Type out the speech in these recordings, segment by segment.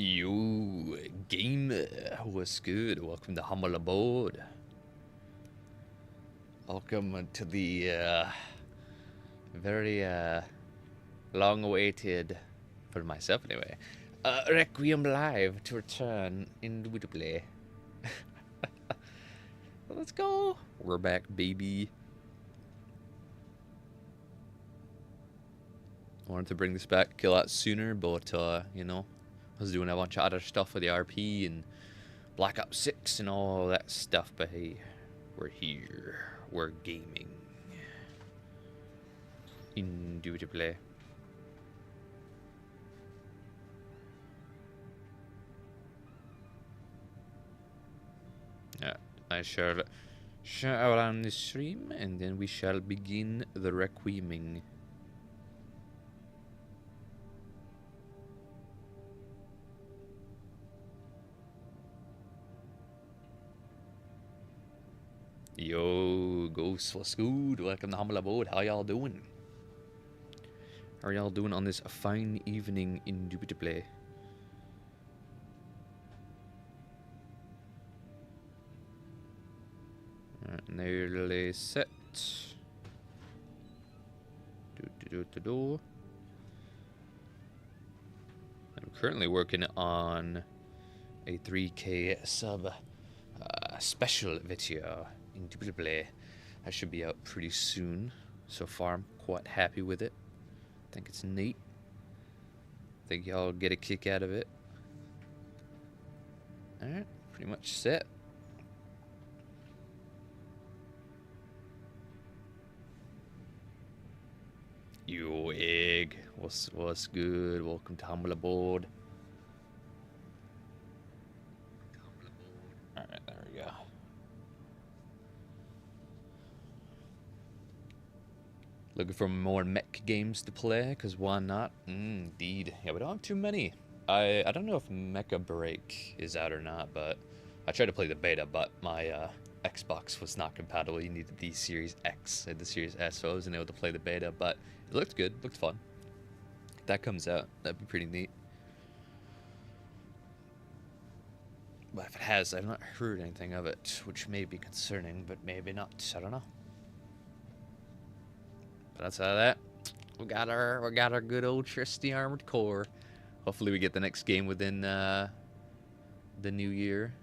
Yo, gamer, what's good? Welcome to Humble Abode. Welcome to the very long-awaited, for myself anyway, Requiem Live to return indubitably. Let's go. We're back, baby. I wanted to bring this back a lot sooner, but you know, I was doing a bunch of other stuff with the RP and Black Ops 6 and all that stuff, but hey, we're here. We're gaming. Indubitably. Yeah, I shall shut down the stream and then we shall begin the requieming. Yo, Ghost, what's good? Welcome to Humble Abode. How y'all doing? How are y'all doing on this fine evening, indubitably? Alright, nearly set. I'm currently working on a 3K sub special video. Indubitably, that should be out pretty soon. So far, I'm quite happy with it. I think it's neat. I think y'all get a kick out of it. Alright, pretty much set. Yo, Egg, what's good? Welcome to Humble Abode. Alright, there we go. Looking for more mech games to play, because why not? Indeed. Yeah, we don't have too many. I don't know if Mecha Break is out or not, but I tried to play the beta, but my Xbox was not compatible. You needed the Series X and the Series S, so I wasn't able to play the beta, but it looked good, looked fun. If that comes out, that'd be pretty neat. But if it has, I've not heard anything of it, which may be concerning, but maybe not. I don't know. But outside of that, we got our good old trusty Armored Core. Hopefully we get the next game within the new year.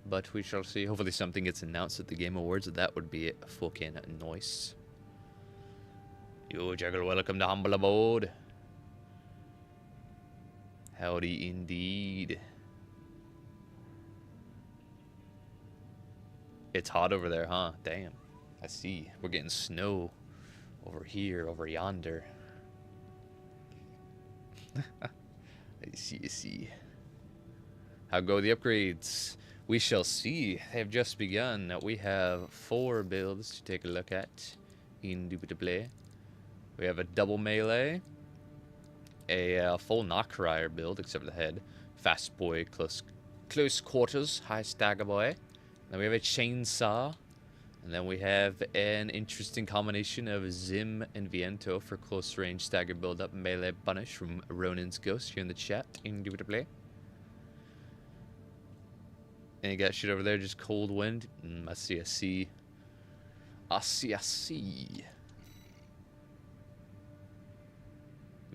But we shall see. Hopefully something gets announced at the Game Awards. That would be fucking nice. Yo, Juggle, welcome to Humble Abode. Howdy indeed. It's hot over there, huh? Damn. I see. We're getting snow over here, over yonder. I see. How go the upgrades? We shall see. They have just begun. We have 4 builds to take a look at. Indubitably. We have a double melee, a full knockrider build except for the head, fast boy, close quarters, high stagger boy. Then we have a chainsaw, and then we have an interesting combination of Zim and Viento for close range stagger build up melee punish from Ronin's Ghost here in the chat. Indubitably. And you got shit over there, just cold wind. I see. I see.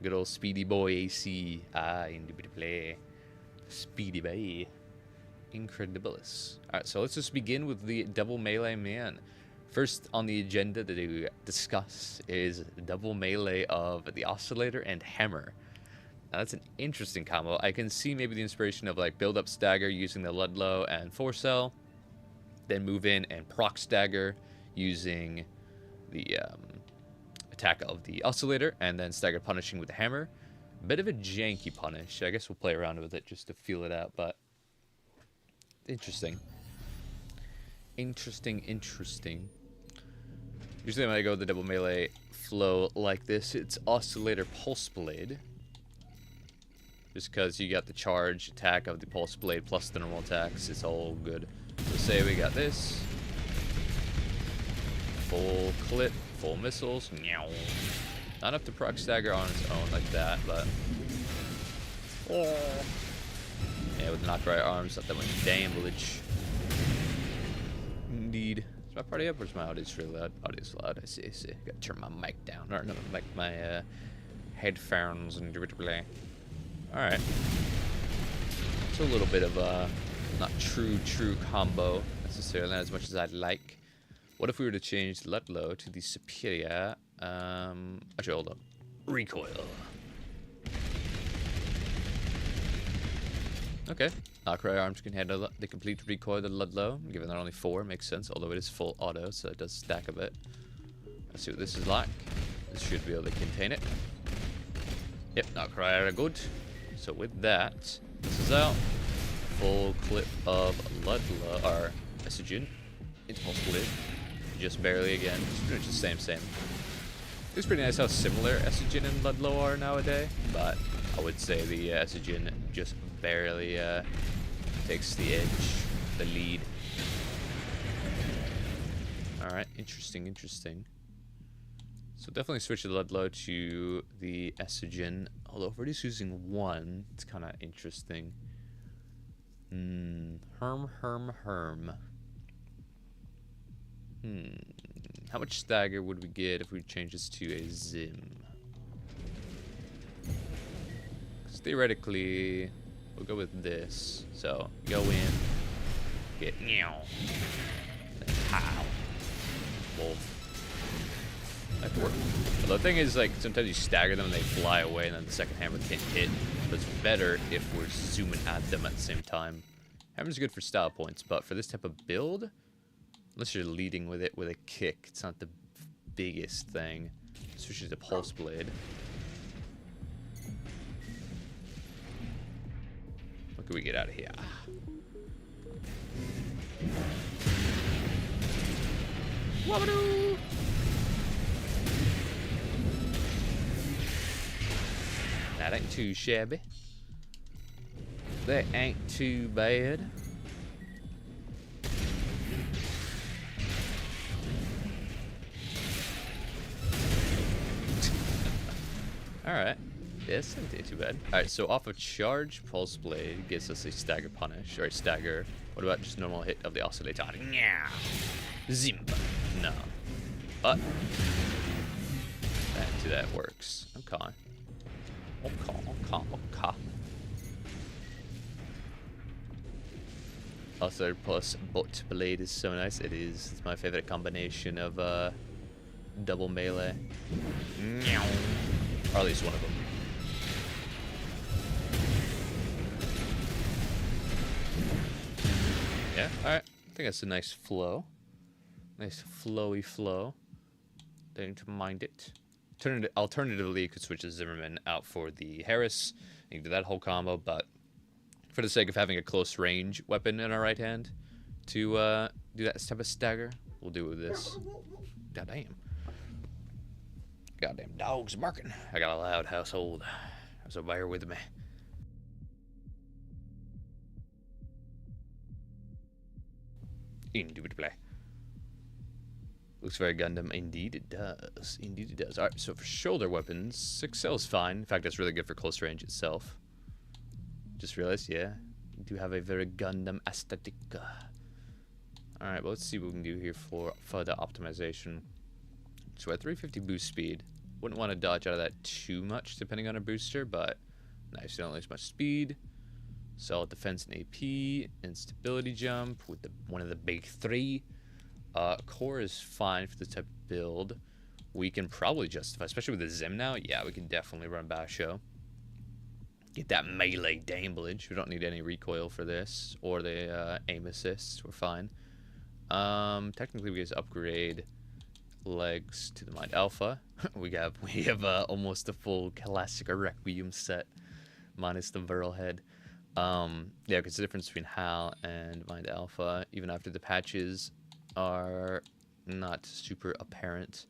Good old Speedy Boy AC. Indubitably. Speedy Boy. Incredibilis. Alright, so let's just begin with the double melee man. First on the agenda to discuss is double melee of the Oscillator and Hammer. Now that's an interesting combo. I can see maybe the inspiration of like build up stagger using the Ludlow and 4-cell, then move in and proc stagger using the attack of the Oscillator, and then stagger punishing with the Hammer. A bit of a janky punish. I guess we'll play around with it just to feel it out, but interesting. Interesting. Usually when I go the double melee flow like this, it's Oscillator Pulse Blade. Just because you got the charge attack of the Pulse Blade plus the normal attacks, it's all good. So say we got this. Full clip, full missiles. Meow. Not enough to proc stagger on its own like that, but Yeah, with the knock right arms, not that much damage. Indeed. Is my party up or is my audio's really loud? Audio's loud, I see, I see. Gotta turn my mic down. Or no, my headphones and alright. It's a little bit of a not true combo necessarily, not as much as I'd like. What if we were to change the Ludlow to the superior actually hold up. Recoil. Okay. Knock-right arms can handle the complete recoil of the Ludlow, given they're only 4, makes sense, although it is full auto, so it does stack a bit. Let's see what this is like. This should be able to contain it. Yep, knock-right are good. So with that, this is out. Full clip of Ludlow, or Estrogen. It's possibly just barely again. It's pretty much the same. It's pretty nice how similar Estrogen and Ludlow are nowadays, but I would say the Estrogen just barely takes the edge, the lead. Alright, interesting. So definitely switch the Ludlow to the Estrogen, although if we're just using one, it's kind of interesting. Herm. How much stagger would we get if we change this to a Zim? Because theoretically, we'll go with this. So, go in, get meow, then pow. Wolf. That could work. But the thing is, like, sometimes you stagger them and they fly away and then the second hammer can't hit. But it's better if we're zooming at them at the same time. Hammer's good for style points, but for this type of build, unless you're leading with it with a kick, it's not the biggest thing. Especially the pulse blade. What can we get out of here? Wabadoo! That ain't too shabby. That ain't too bad. Alright. This isn't too bad. Alright, so off of charge, Pulse Blade gives us a stagger punish. Or a stagger. What about just normal hit of the oscillator? Yeah. Zimp. No. But that works. Okay. Also, plus Butt Blade is so nice. It is. It's my favorite combination of double melee. Or at least one of them. Yeah, alright. I think that's a nice flow. Nice flowy flow. Don't mind it. Alternatively, you could switch the Zimmerman out for the Harris. You can do that whole combo, but for the sake of having a close range weapon in our right hand to do that type of stagger, we'll do it with this. Goddamn. Goddamn dogs barking. I got a loud household, so bear with me. Indubitably. Looks very Gundam. Indeed it does. Indeed it does. Alright, so for shoulder weapons, 6L is fine. In fact, that's really good for close range itself. Just realized, yeah, you do have a very Gundam aesthetic. Alright, well, let's see what we can do here for further optimization. So at 350 boost speed, wouldn't want to dodge out of that too much depending on our booster, but nice, you don't lose much speed. Solid defense and AP, and stability jump with one of the big 3. Core is fine for this type of build. We can probably justify, especially with the Zim now, yeah, we can definitely run Basho. Get that melee damage. We don't need any recoil for this, or the aim assist, we're fine. Technically we just upgrade legs to the Mind Alpha. we have almost a full classic Requiem set, minus the Viral head. Yeah, because the difference between HAL and Mind Alpha, even after the patches, are not super apparent.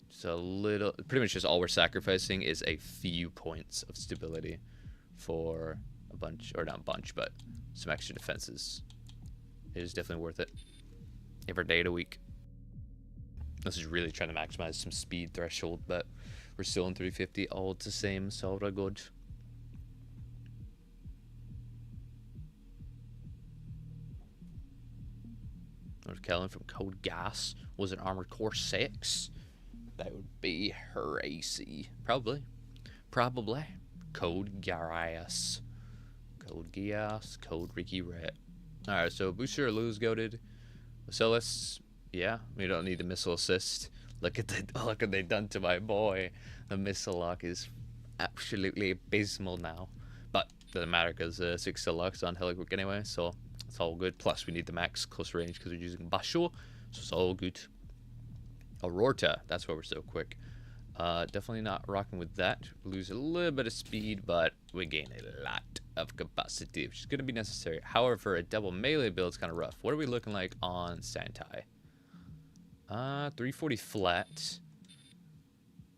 So pretty much just all we're sacrificing is a few points of stability for a bunch, or not a bunch, but some extra defenses. It is definitely worth it. Every day of the week. This is really trying to maximize some speed threshold, but we're still in 350, all the same, so we're good. Or Kellen from Code Gas was an Armored Core 6. That would be her AC. Probably. Probably. Code Gas. Code Gas. Code Ricky Rat. Alright, so Booster lose goaded. So let's, yeah, we don't need the missile assist. Look at what they done to my boy. The missile lock is absolutely abysmal now. But doesn't matter because 6 deluxe on Heliquick anyway, so it's all good. Plus we need the max close range because we're using Basho, so it's all good. Aurora, that's why we're so quick. Definitely not rocking with that. Lose a little bit of speed, but we gain a lot of capacity, which is going to be necessary. However, a double melee build is kind of rough. What are we looking like on Santai? 340 flat.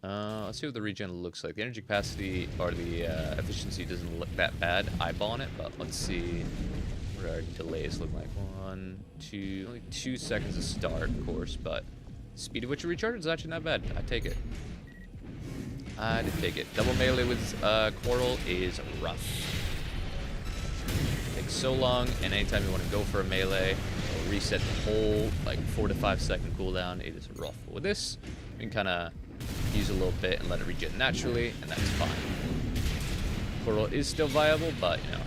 Let's see what the regen looks like. The energy capacity or the efficiency doesn't look that bad eyeballing it, but let's see what our delays look like. 1, 2, only 2 seconds to start, of course, but speed at which it recharges is actually not bad. I take it. I did take it. Double melee with Quarrel is rough. Takes so long, and anytime you want to go for a melee or reset the whole like 4 to 5 second cooldown, it is rough. But with this, you can kind of use a little bit and let it regen naturally, and that's fine. Quarrel is still viable, but you know,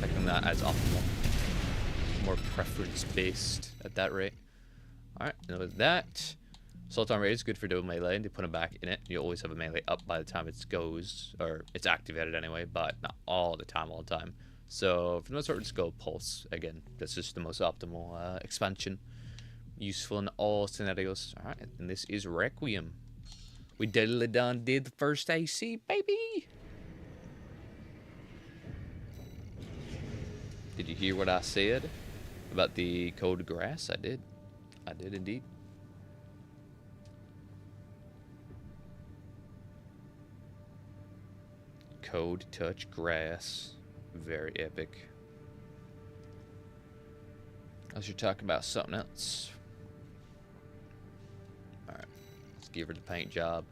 I think not as optimal. More preference based at that rate. Alright, and with that, Assault on Raid is good for double melee, and you put them back in it. You always have a melee up by the time it goes, or it's activated anyway, but not all the time. So for the most part, just go Pulse. Again, that's just the most optimal expansion. Useful in all scenarios. Alright, and this is Requiem. We did the first AC, baby! Did you hear what I said about the Code Grass? I did. I did indeed. Code Touch Grass. Very epic. I should talk about something else. Alright. Let's give her the paint job.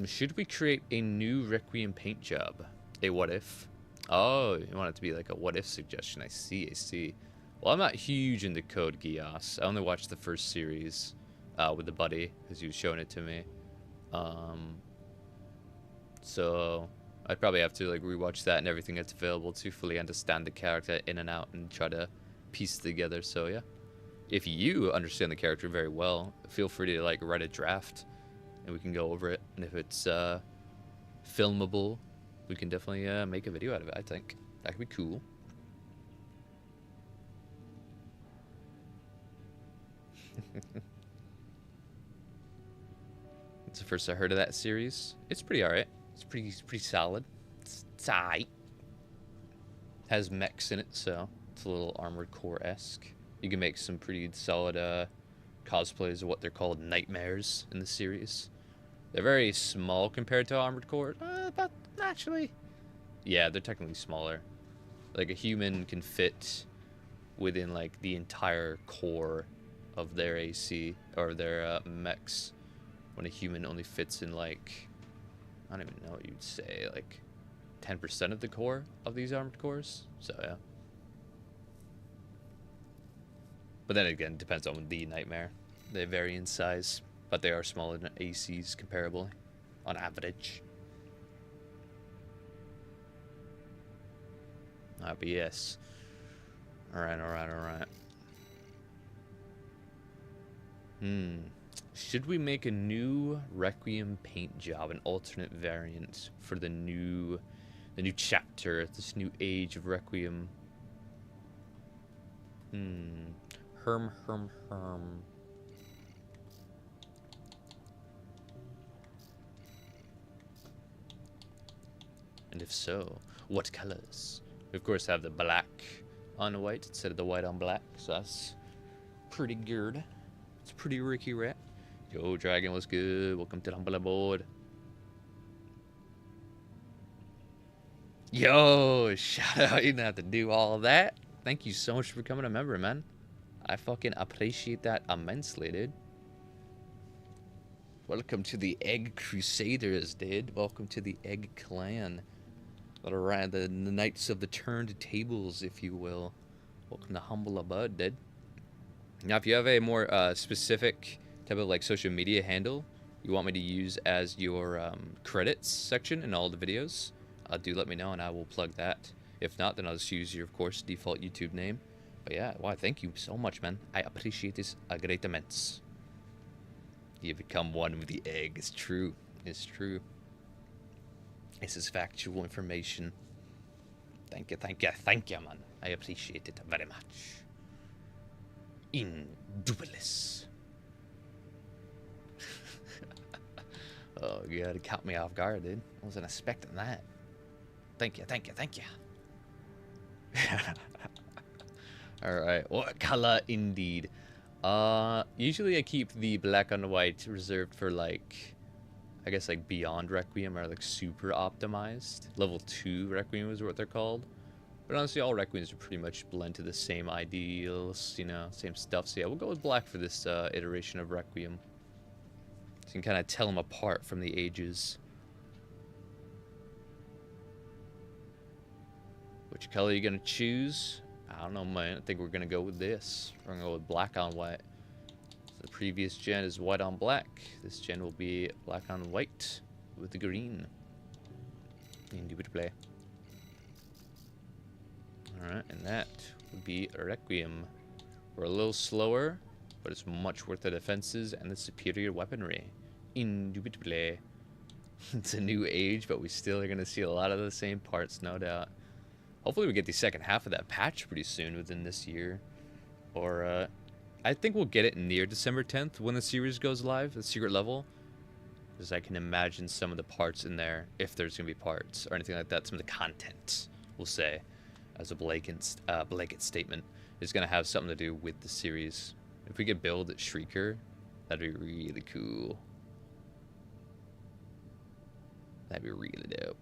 Should we create a new Requiem paint job? A what if? Oh, you want it to be like a what if suggestion. I see. Well, I'm not huge into Code Geass. I only watched the first series with the buddy because he was showing it to me. So I'd probably have to like rewatch that and everything that's available to fully understand the character in and out and try to piece it together. So yeah, if you understand the character very well, feel free to like write a draft and we can go over it. And if it's filmable, we can definitely make a video out of it. I think that could be cool. It's the first I heard of that series. It's pretty alright. It's pretty solid. It's tight. Has mechs in it, so it's a little Armored Core-esque. You can make some pretty solid cosplays of what they're called nightmares in the series. They're very small compared to Armored Core, but actually, yeah, they're technically smaller. Like a human can fit within like the entire core of their AC or their mechs, when a human only fits in like, I don't even know what you'd say, like 10% of the core of these Armored Cores. So yeah. But then again, it depends on the nightmare. They vary in size, but they are smaller than ACs comparably, on average. But yes. Alright. Should we make a new Requiem paint job, an alternate variant for the new chapter, this new age of Requiem? Herm. And if so, what colors? We of course have the black on white instead of the white on black, so that's pretty good. It's pretty Ricky Rat. Yo, Dragon, what's good? Welcome to the humble board. Yo, shout out. You didn't have to do all that. Thank you so much for becoming a member, man. I fucking appreciate that immensely, dude. Welcome to the Egg Crusaders, dude. Welcome to the Egg Clan. Alright, the Knights of the Turned Tables, if you will. Welcome to Humble Abud, dude. Now, if you have a more specific type of like social media handle you want me to use as your credits section in all the videos, do let me know and I will plug that. If not, then I'll just use your, of course, default YouTube name. But yeah, wow, thank you so much, man. I appreciate this a great immense. You become one with the egg. It's true. It's true. This is factual information. Thank you, thank you, thank you, man. I appreciate it very much. Indubilis. Oh, God, it caught me off guard, dude. I wasn't expecting that. Thank you, thank you, thank you. Alright, what color indeed? Usually I keep the black on white reserved for like, I guess like beyond Requiem or like super optimized. Level 2 Requiem is what they're called. But honestly, all Requiems are pretty much blend to the same ideals, you know, same stuff. So yeah, we'll go with black for this iteration of Requiem. So you can kind of tell them apart from the ages. Which color are you going to choose? I don't know, man. I think we're going to go with this. We're going to go with black on white. So the previous gen is white on black. This gen will be black on white with the green. Indubitably. Alright, and that would be Requiem. We're a little slower, but it's much worth the defenses and the superior weaponry. Indubitably. It's a new age, but we still are going to see a lot of the same parts, no doubt. Hopefully we get the second half of that patch pretty soon within this year. Or, I think we'll get it near December 10th when the series goes live, the secret level. Because I can imagine some of the parts in there, if there's going to be parts or anything like that, some of the content, we'll say, as a blanket statement, is going to have something to do with the series. If we could build Shrieker, that'd be really cool. That'd be really dope.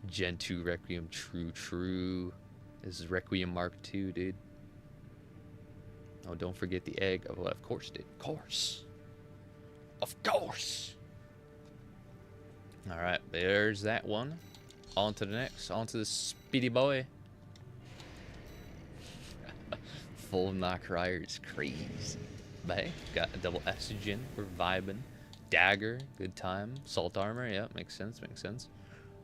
Gen 2 Requiem, true. This is Requiem Mark II, dude. Oh, don't forget the egg. Oh, of course, dude. Of course. Alright, there's that one. On to the next. On to the speedy boy. Full knock rider is crazy. But hey, got a double estrogen. We're vibing. Dagger, good time. Salt armor, yeah, makes sense.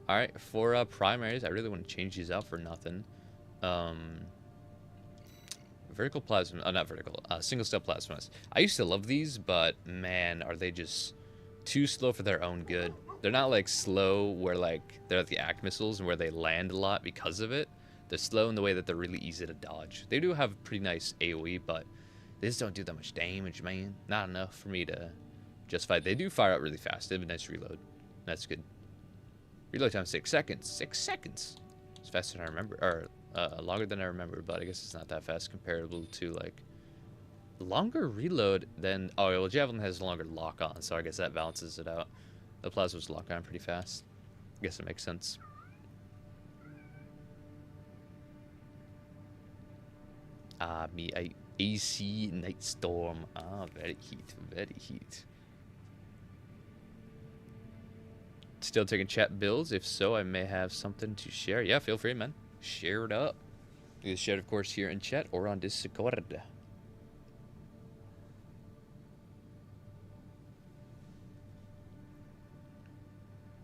Alright, for primaries, I really want to change these out for nothing. Vertical plasma, not vertical, single step plasmas. I used to love these, but man, are they just too slow for their own good. They're not like slow where like they're like the ACT missiles and where they land a lot because of it. They're slow in the way that they're really easy to dodge. They do have pretty nice AoE, but they just don't do that much damage, man. Not enough for me to justify. They do fire out really fast. They have a nice reload. That's good. Reload time 6 seconds. 6 seconds. It's faster than I remember, or longer than I remember, but I guess it's not that fast comparable to like longer reload than. Oh, well, Javelin has longer lock on, so I guess that balances it out. The Plasmas lock on pretty fast. I guess it makes sense. Me a AC Night Storm. Very heat. Still taking chat builds? If so, I may have something to share. Yeah, feel free, man. Share it up. You can share it, of course, here in chat or on Discord.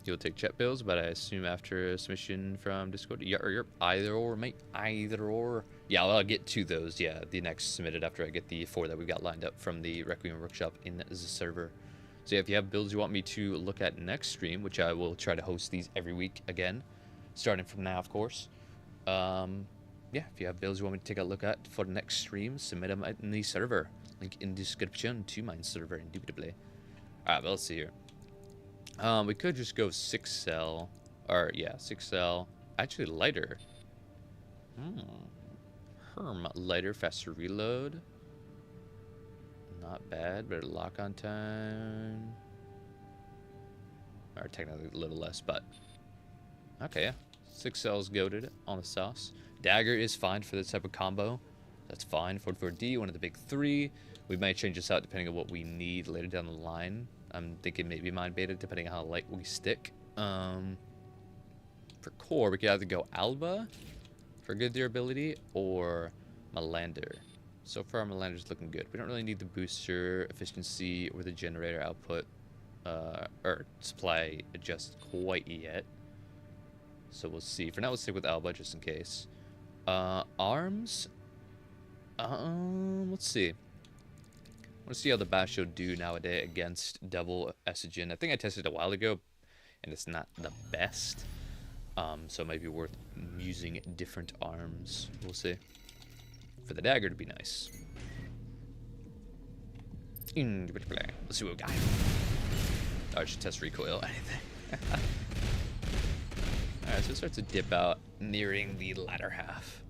You'll take chat builds, but I assume after a submission from Discord. Yeah, or either or, mate. Either or. Yeah, I'll get to those. Yeah, the next submitted after I get the 4 that we got lined up from the Requiem workshop in the server. So yeah, if you have builds you want me to look at next stream, which I will try to host these every week again, starting from now, of course. Yeah, if you have builds you want me to take a look at for the next stream, submit them in the server. Link in description to my server, indubitably. Alright, but let's see here. We could just go 6 cell, or yeah, 6 cell. Actually, lighter. Lighter, faster reload. Not bad, better lock on time. Or technically a little less, but okay, yeah. 6 cells goated on the sauce. Dagger is fine for this type of combo. That's fine. 44D, one of the big 3. We might change this out depending on what we need later down the line. I'm thinking maybe Mind Beta, depending on how light we stick. For core, we could either go Alba for good durability or Melander. So far, Melander's looking good. We don't really need the booster efficiency or the generator output or supply adjust quite yet. So we'll see. For now, let's stick with Alba just in case. Arms. Let's see. I want to see how the Basho do nowadays against Devil Estrogen. I think I tested it a while ago, and it's not the best. So it might be worth using different arms. We'll see. For the dagger to be nice. Let's see what we got. Oh, I should test recoil. Anything. Alright, so it starts to dip out, nearing the latter half.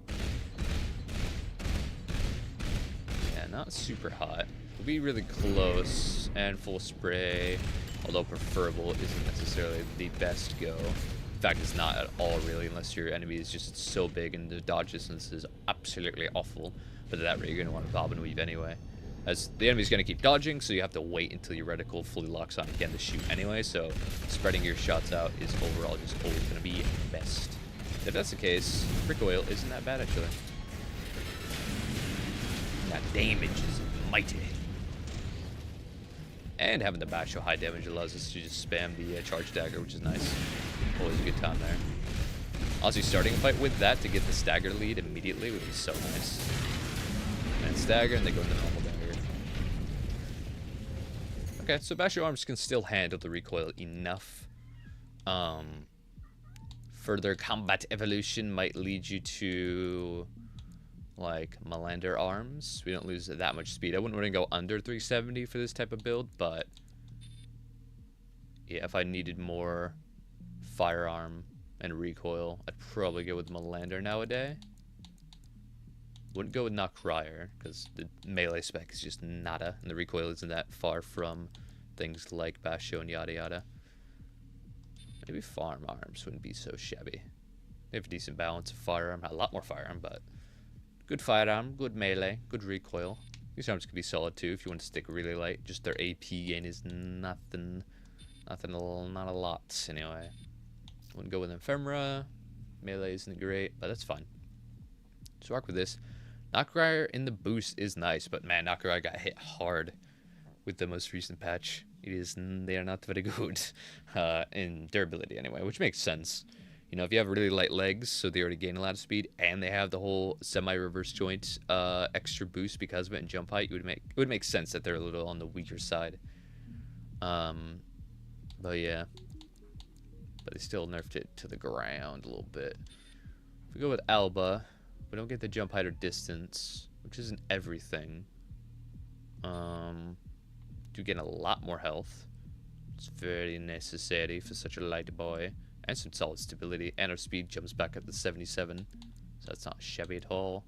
Yeah, not super hot. We'll be really close, and full spray, although preferable, isn't necessarily the best go. In fact, it's not at all, really, unless your enemy is just so big and the dodge distance is absolutely awful. But at that rate, you're going to want to bob and weave anyway. As the enemy's going to keep dodging, so you have to wait until your reticle fully locks on again to shoot anyway. So spreading your shots out is overall just always going to be best. If that's the case, recoil isn't that bad, actually. That damage is mighty. And having the Basho high damage allows us to just spam the charge dagger, which is nice. Always a good time there. Honestly, starting a fight with that to get the stagger lead immediately would be so nice. And stagger, and they go into normal dagger. Okay, so Basho arms can still handle the recoil enough. Further combat evolution might lead you to, like, Melander arms. We don't lose that much speed. I wouldn't want to go under 370 for this type of build, but yeah, if I needed more firearm and recoil, I'd probably go with Melander nowadays. Wouldn't go with Knockrier, because the melee spec is just nada, and the recoil isn't that far from things like Basho and yada yada. Maybe farm arms wouldn't be so shabby. They have a decent balance of firearm, a lot more firearm, but good firearm, good melee, good recoil. These arms could be solid too if you want to stick really light. Just their AP gain is nothing, not a lot anyway. Wouldn't go with Ephemera. Melee isn't great, but that's fine. So rock with this. Knockrier in the boost is nice, but man, Knockrier got hit hard with the most recent patch. They are not very good in durability anyway, which makes sense. You know, if you have really light legs, so they already gain a lot of speed, and they have the whole semi-reverse joint extra boost because of it and jump height, it would make sense that they're a little on the weaker side. But yeah, but they still nerfed it to the ground a little bit. If we go with Alba, we don't get the jump height or distance, which isn't everything. Do get a lot more health. It's very necessary for such a light boy. And some solid stability. And our speed jumps back up to 77. So that's not shabby at all.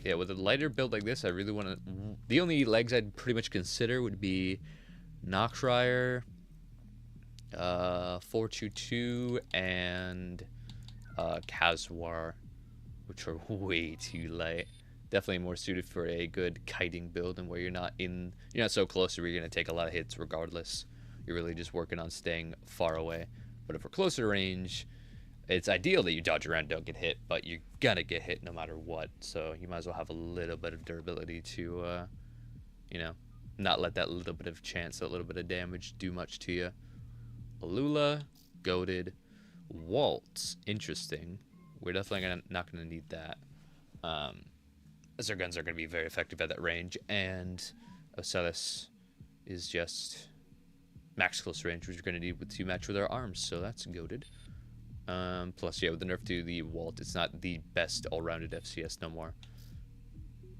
Yeah, with a lighter build like this, I really want to... The only legs I'd pretty much consider would be Knockrier, 422, and Kazwar, which are way too light. Definitely more suited for a good kiting build, and where you're not so close where you're going to take a lot of hits regardless. You're really just working on staying far away. But if we're closer range, it's ideal that you dodge around and don't get hit, but you're going to get hit no matter what. So you might as well have a little bit of durability to, not let that little bit of chance, that little bit of damage do much to you. Alula, goated. Waltz, interesting. We're definitely not going to need that. As our guns are going to be very effective at that range, and Ocellus is just max close range, which we're going to need to match with our arms, so that's goated. Plus, yeah, with the nerf to the Walt, it's not the best all-rounded FCS no more.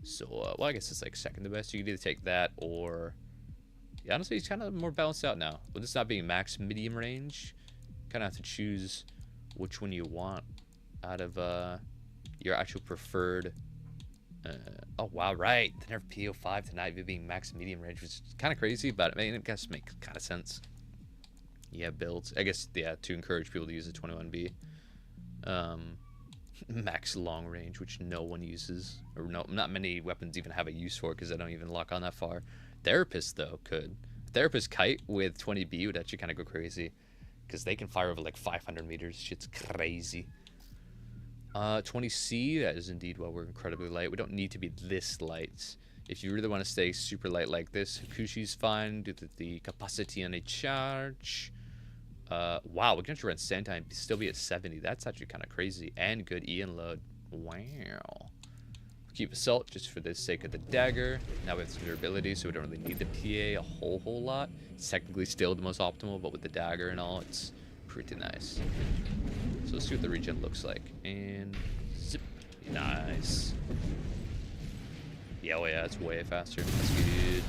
So, well, I guess it's like second the best. You can either take that or... Yeah, honestly, it's kind of more balanced out now. With this not being max medium range, you kind of have to choose which one you want out of your actual preferred... oh, wow, right. The nerf PO5 to not even being max medium range, which is kind of crazy, but I mean, it guess makes kind of sense. Yeah, builds. I guess, yeah, to encourage people to use the 21B. Max long range, which no one uses. Or no, not many weapons even have a use for because they don't even lock on that far. Therapist, though, could. Therapist Kite with 20B would actually kind of go crazy because they can fire over like 500 meters. Shit's crazy. 20C, that is indeed why we're incredibly light. We don't need to be this light. If you really want to stay super light like this, Hakushi's fine due to the capacity on a charge. Wow, we can actually run Sentai and still be at 70. That's actually kind of crazy. And good Ian load. Wow. Keep Assault just for the sake of the dagger. Now we have some durability, so we don't really need the PA a whole lot. It's technically still the most optimal, but with the dagger and all, it's pretty nice. So let's see what the regen looks like. And zip. Nice. Yeah, oh yeah, it's way faster. That's good.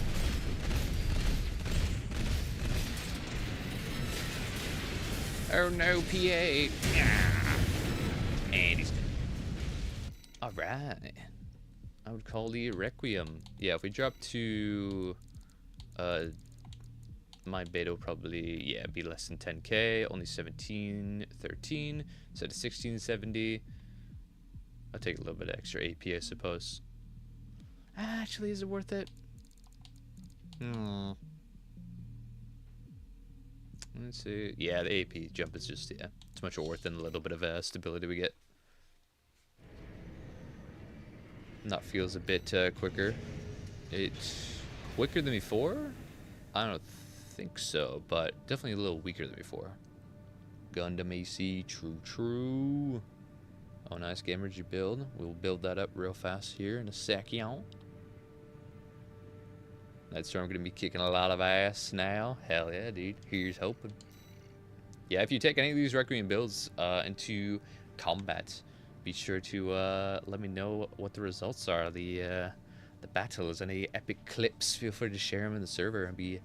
Oh no, PA. Yeah. And he's dead. Alright. I would call the Requiem. Yeah, if we drop to my beta will probably, yeah, be less than 10k, only 1713 instead of 1670. I'll take a little bit of extra AP, I suppose. Actually, is it worth it? Let's see. Yeah, the AP jump is just, yeah, it's much more worth than a little bit of stability we get. And that feels a bit quicker. It's quicker than before? I don't think so, but definitely a little weaker than before. Gundam AC, true. Oh, nice game energy build. We'll build that up real fast here in a second. That storm gonna be kicking a lot of ass now. Hell yeah, dude. Here's hoping. Yeah, if you take any of these Requiem builds into combat, be sure to let me know what the results are. The battles, any epic clips. Feel free to share them in the server. It'd be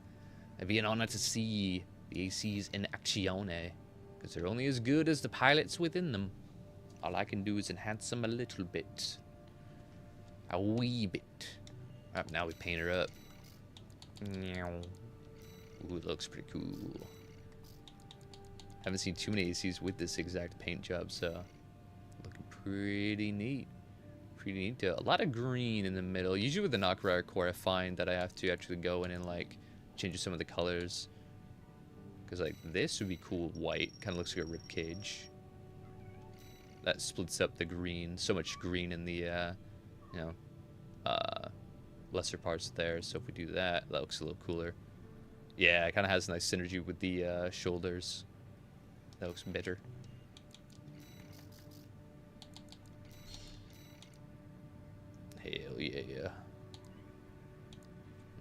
an honor to see the ACs in actione, because they're only as good as the pilots within them. All I can do is enhance them a little bit, a wee bit. Right, now we paint her up. Ooh, it looks pretty cool. Haven't seen too many ACs with this exact paint job, so looking pretty neat. Pretty neat. A lot of green in the middle. Usually with the Nakamura core, I find that I have to actually go in and like change some of the colors. Because like this would be cool white. Kind of looks like a rib cage. That splits up the green. So much green in the, lesser parts there. So if we do that, that looks a little cooler. Yeah, it kind of has a nice synergy with the shoulders. That looks better. Hell yeah.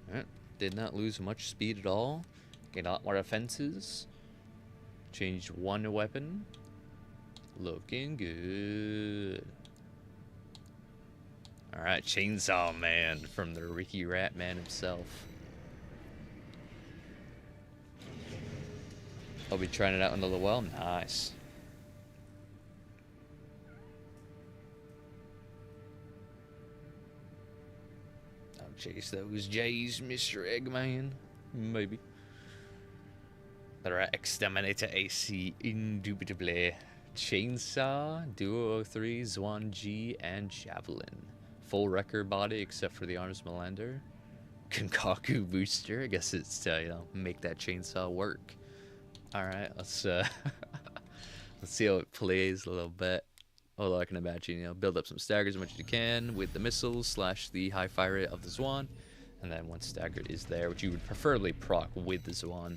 Alright, did not lose much speed at all. Gained a lot more offenses. Changed one weapon. Looking good. Alright, Chainsaw Man from the Ricky Rat Man himself. I'll be trying it out in the well. Nice. I'll chase those J's, Mr. Eggman. Maybe. Alright, Exterminator AC, indubitably. Chainsaw, Duo 03, Zwan G, and Javelin. Full record body except for the arms Melander. Kankaku booster. I guess it's to, make that chainsaw work. Alright, let's let's see how it plays a little bit. Although I can imagine, build up some staggers as much as you can with the missiles / the high fire rate of the Zwan. And then once stagger is there, which you would preferably proc with the Zwan,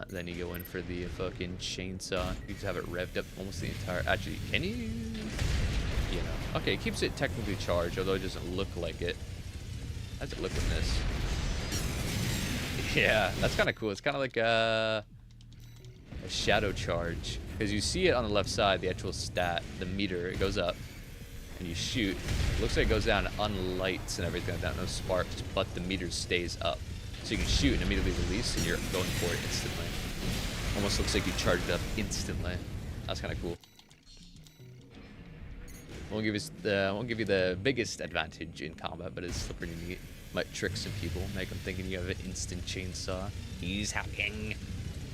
then you go in for the fucking chainsaw. You just have it revved up almost the entire. Actually, can you? Okay, it keeps it technically charged, although it doesn't look like it. How does it look in this? Yeah, that's kind of cool. It's kind of like a shadow charge, because you see it on the left side, the actual stat, the meter, it goes up, and you shoot. It looks like it goes down on lights and everything like that, no sparks, but the meter stays up. So you can shoot and immediately release, and you're going for it instantly. Almost looks like you charged it up instantly. That's kind of cool. Won't give you the biggest advantage in combat, but it's still pretty neat. Might trick some people, make them thinking you have an instant chainsaw. He's hacking.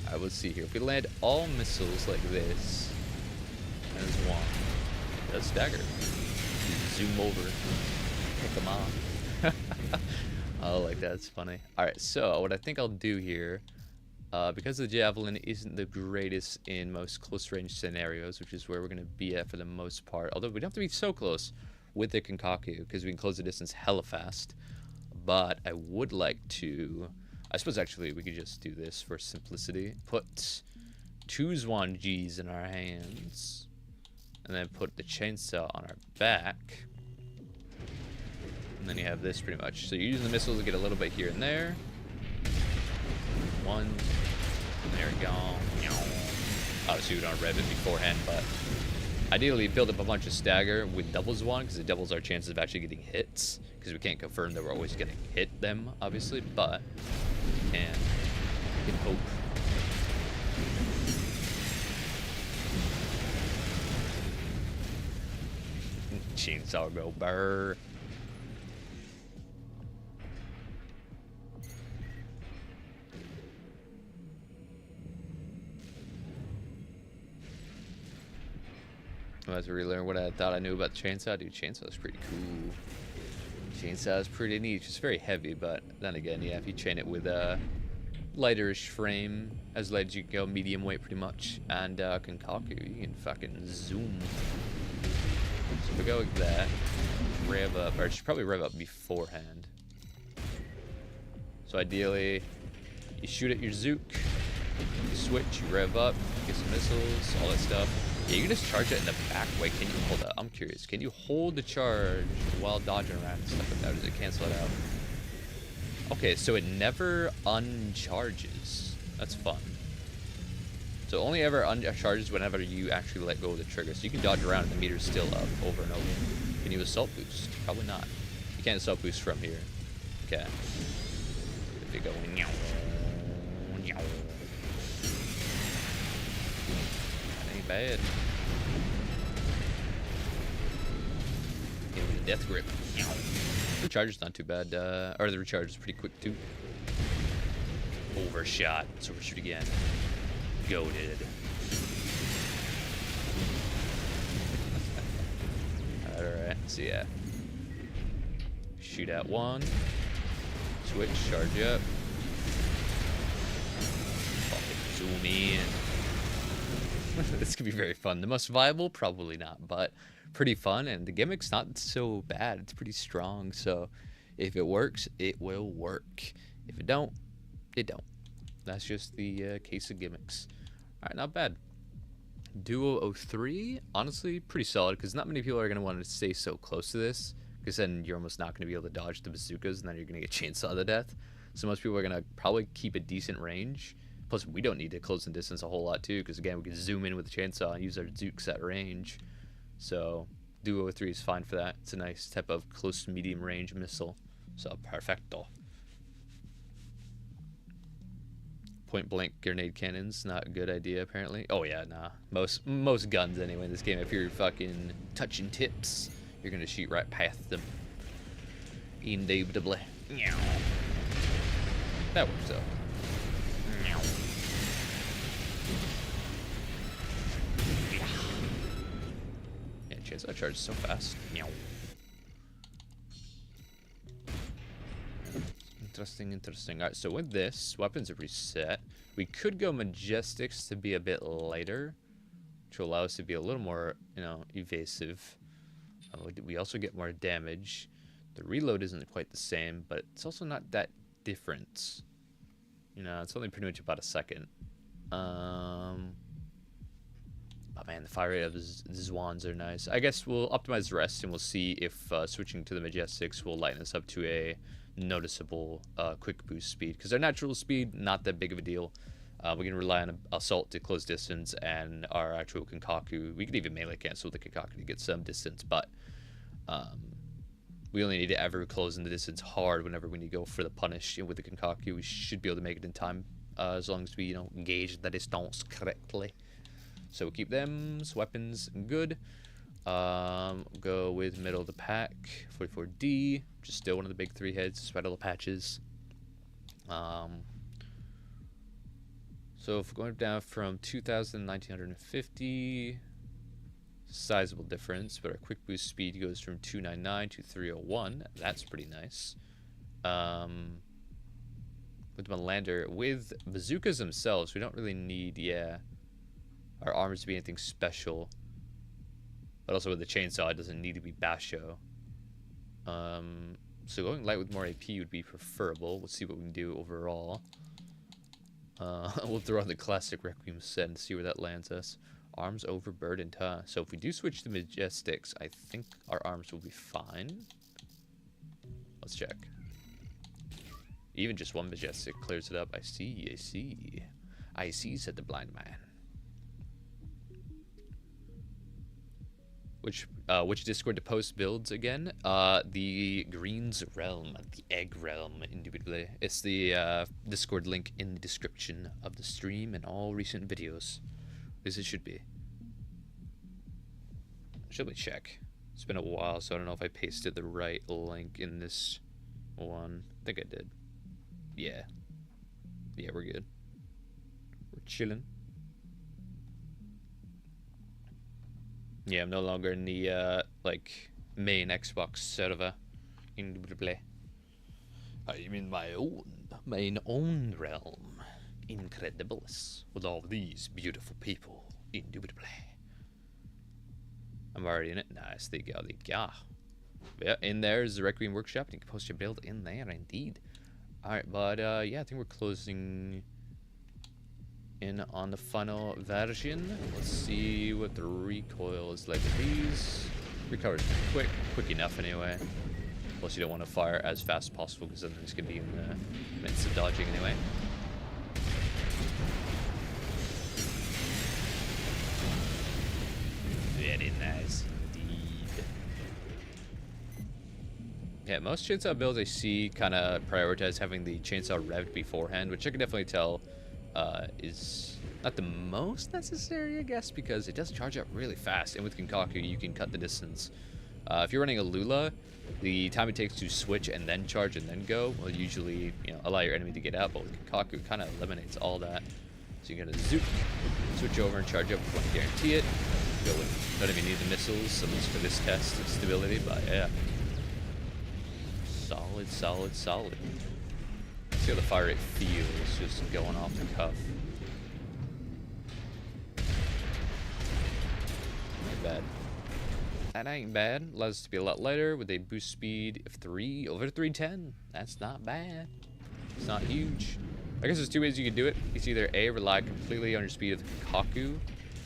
Alright, let's see here. If we land all missiles like this, there's one. Does stagger. Zoom over, pick them off. I like that. It's funny. All right, so what I think I'll do here, Because the Javelin isn't the greatest in most close range scenarios, which is where we're going to be at for the most part. Although we don't have to be so close with the Kinkaku, because we can close the distance hella fast. But I would like to... I suppose actually we could just do this for simplicity. Put 2 Zwanjis in our hands. And then put the chainsaw on our back. And then you have this pretty much. So you're using the missile to get a little bit here and there. 1. There we go. Obviously we don't rev it beforehand, but ideally build up a bunch of stagger with doubles one, because it doubles our chances of actually getting hits, because we can't confirm that we're always going to hit them, obviously, but we can hope. Chainsaw go burr. I have to relearn what I thought I knew about the chainsaw. Dude, chainsaw is pretty cool. Chainsaw is pretty neat. It's very heavy, but then again, yeah, if you chain it with a lighterish frame, as light as you can go, medium weight pretty much, and Kinkaku, you can fucking zoom. So if we go with that, rev up, or I should probably rev up beforehand. So ideally, you shoot at your Zook, you switch, you rev up, get some missiles, all that stuff. Yeah, you can just charge it in the back. Wait, can you hold that? I'm curious. Can you hold the charge while dodging around and stuff like that, or does it cancel it out? Okay, so it never uncharges. That's fun. So it only ever uncharges whenever you actually let go of the trigger. So you can dodge around and the meter's still up over and over. Can you assault boost? Probably not. You can't assault boost from here. Okay. If you go meow, meow. That ain't bad. Give me the death grip. Meow. The charge is not too bad. Or the recharge is pretty quick too. Overshot. Let's overshoot again. Goated. Alright, so yeah. Shoot at 1. Switch, charge up. Fucking zoom in. This could be very fun. The most viable? Probably not, but pretty fun, and the gimmick's not so bad. It's pretty strong, so if it works, it will work. If it don't, it don't. That's just the case of gimmicks. Alright, not bad. Duo 03, honestly, pretty solid, because not many people are going to want to stay so close to this, because then you're almost not going to be able to dodge the bazookas, and then you're going to get chainsaw to death. So most people are going to probably keep a decent range. Plus, we don't need to close the distance a whole lot, too, because, again, we can zoom in with the chainsaw and use our Zooks at range. So, Duo 03 is fine for that. It's a nice type of close to medium range missile. So, perfecto. Point blank grenade cannons, not a good idea, apparently. Oh, yeah, nah. Most guns, anyway, in this game, if you're fucking touching tips, you're going to shoot right past them. Indubitably. That works, though. Yeah, chainsaw charges so fast. Interesting. Alright, so with this, weapons are reset. We could go Majestics to be a bit lighter, which will allow us to be a little more, evasive. We also get more damage. The reload isn't quite the same, but it's also not that different. It's only pretty much about a second. Oh man, the fire rate of the Zwans are nice. I guess we'll optimize the rest, and we'll see if switching to the Majestics will lighten us up to a noticeable quick boost speed, because our natural speed, not that big of a deal. We can rely on assault to close distance, and our actual Kinkaku, we could even melee cancel the Kinkaku to get some distance, but we only need to ever close in the distance hard whenever we need to go for the punish. And with the Kinkaku, we should be able to make it in time, as long as we gauge the distance correctly. So we'll keep them weapons good. Go with middle of the pack, 44D, just still one of the big 3 heads, despite all the patches. So if we're going down from 2,000 to 1,950, sizable difference, but our quick boost speed goes from 299 to 301. That's pretty nice. with Melander. With bazookas themselves, we don't really need, our armors to be anything special. But also with the chainsaw, it doesn't need to be basho. So going light with more AP would be preferable. Let's see what we can do overall. We'll throw on the classic Requiem set and see where that lands us. Arms overburdened, huh? So if we do switch to Majestics, I think our arms will be fine. Let's check. Even just one Majestic clears it up. I see, I see. I see, said the blind man. Which Discord to post builds again? The Greens Realm, the Egg Realm, indubitably. It's the Discord link in the description of the stream and all recent videos. As it should be. Should we check? It's been a while, so I don't know if I pasted the right link in this one. I think I did. Yeah. Yeah, we're good. We're chilling. Yeah, I'm no longer in the, like, main Xbox server. Indubitably. I'm in my own realm. Incredibilis. With all these beautiful people. Indubitably. I'm already in it. Nice, there you go, there you go. Yeah, in there is the Requiem Workshop. You can post your build in there, indeed. Alright, but, yeah, I think we're closing in on the final version. Let's see what the recoil is like with these. Recover's quick enough anyway. Plus you don't want to fire as fast as possible because then it's going to be in the midst of dodging anyway. Very nice indeed. Yeah, most chainsaw builds I see kind of prioritize having the chainsaw revved beforehand, which I can definitely tell is not the most necessary, I guess, because it does charge up really fast, and with Kinkaku you can cut the distance. If you're running a Lula, the time it takes to switch and then charge and then go will usually, allow your enemy to get out, but with Kinkaku it kind of eliminates all that. So you're gonna zoop, switch over and charge up if you want to guarantee it. Don't even need the missiles, at least for this test of stability, but yeah. Solid, solid, solid. See how the fire rate feels, just going off the cuff. Ain't bad. That ain't bad. Allows us to be a lot lighter with a boost speed of 3 over 310. That's not bad. It's not huge. I guess there's two ways you can do it. It's either A, rely completely on your speed of the Kinkaku.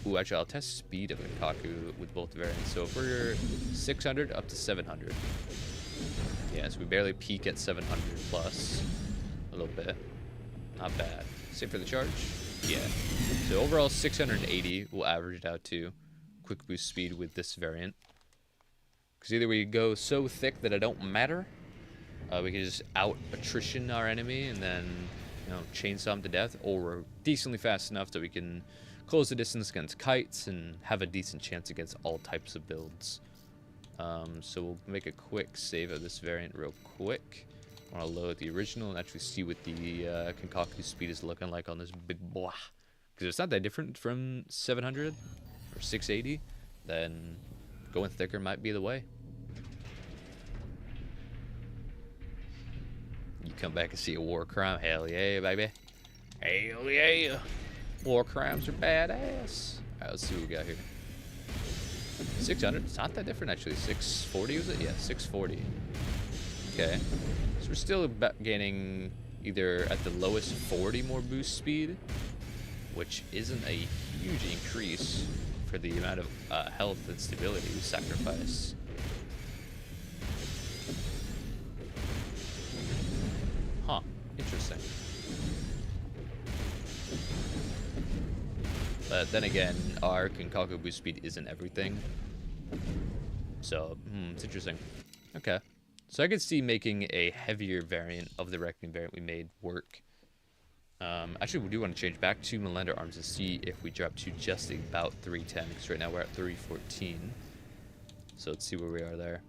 Ooh, actually, I'll test speed of the Kinkaku with both variants. So if we're 600 up to 700. Yeah, so we barely peak at 700 plus. A little bit. Not bad. Same for the charge? Yeah. So overall 680 will average it out to quick boost speed with this variant. Because either we go so thick that it don't matter, we can just out attrition our enemy and then, chainsaw him to death, or we're decently fast enough that we can close the distance against kites and have a decent chance against all types of builds. So we'll make a quick save of this variant real quick. I want to load the original and actually see what the Kinkaku speed is looking like on this big boy. Because it's not that different from 700 or 680, then going thicker might be the way. You come back and see a war crime, hell yeah, baby. Hell yeah. War crimes are badass. Alright, let's see what we got here. 600, it's not that different actually. 640 was it? Yeah, 640. Okay. So we're still gaining either at the lowest 40 more boost speed, which isn't a huge increase for the amount of health and stability we sacrifice. Huh, interesting. But then again, our Kinkaku boost speed isn't everything. So, it's interesting. Okay. So I could see making a heavier variant of the Requiem variant we made work. Actually, we do want to change back to Melander arms and see if we drop to just about 310, because right now we're at 314. So let's see where we are there.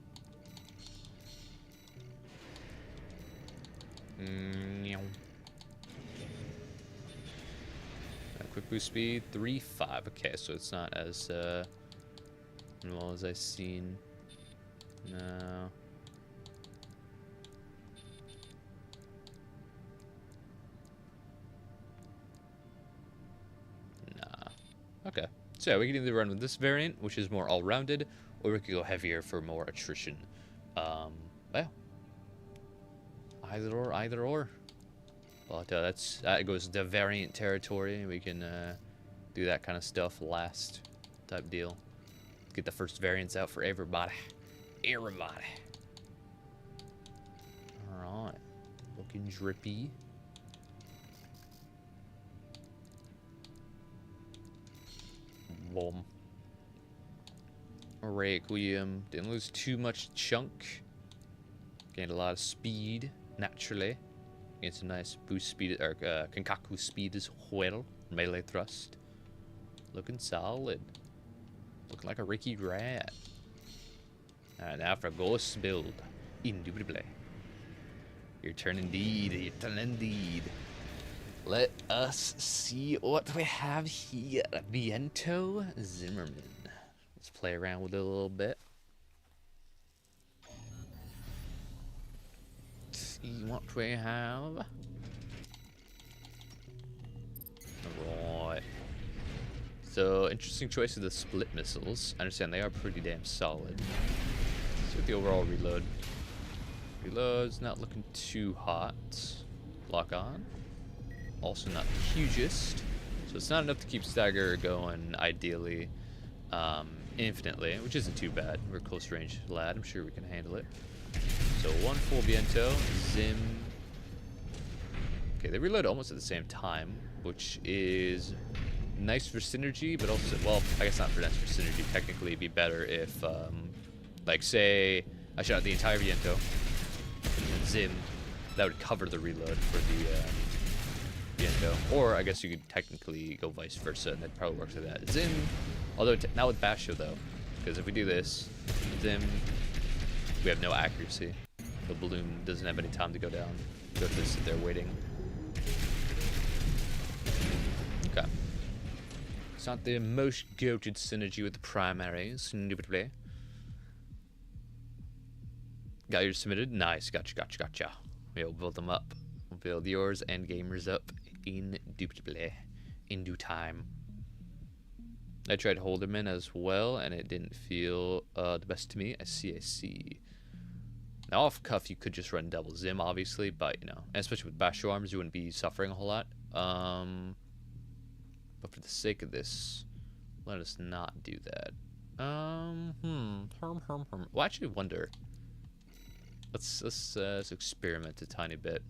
Quick boost speed, 3.5. Okay, so it's not as well as I've seen. No. So yeah, we can either run with this variant, which is more all-rounded, or we could go heavier for more attrition. Well, either or, either or. But that goes to variant territory. We can do that kind of stuff last type deal. Get the first variants out for everybody. Everybody. Alright. Looking drippy. Boom. Requiem. Didn't lose too much chunk. Gained a lot of speed, naturally. Gained some nice boost speed, or Kenkaku speed as well. Melee thrust. Looking solid. Looking like a Ricky Rat. Alright, now for a ghost build. Indubitably. Your turn indeed. Your turn indeed. Let us see what we have here. Viento Zimmerman. Let's play around with it a little bit. See what we have. Alright. So, interesting choice of the split missiles. I understand they are pretty damn solid. Let's see what the overall reload. Reload's not looking too hot. Lock on. Also not the hugest. So it's not enough to keep stagger going, ideally, infinitely, which isn't too bad. We're a close range lad. I'm sure we can handle it. So one full Viento, Zim. Okay, they reload almost at the same time, which is nice for synergy, but also, well, I guess not for nice for synergy. Technically, it'd be better if, like, say, I shot the entire Viento, and Zim, that would cover the reload for the Viento. Or I guess you could technically go vice versa, and that probably works with that. Zim, although not with Basho though, because if we do this, Zim, we have no accuracy. The balloon doesn't have any time to go down. We have to sit there waiting. Okay. It's not the most goated synergy with the primaries, indubitably. Got yours submitted? Nice, gotcha. We'll build them up. We'll build yours and gamers up indubitably in due time. I tried Holderman as well, and it didn't feel the best to me. I see. Now off cuff, you could just run double Zim, obviously, but you know, and especially with Basho arms, you wouldn't be suffering a whole lot. But for the sake of this, let us not do that. Well, I actually wonder. Let's experiment a tiny bit.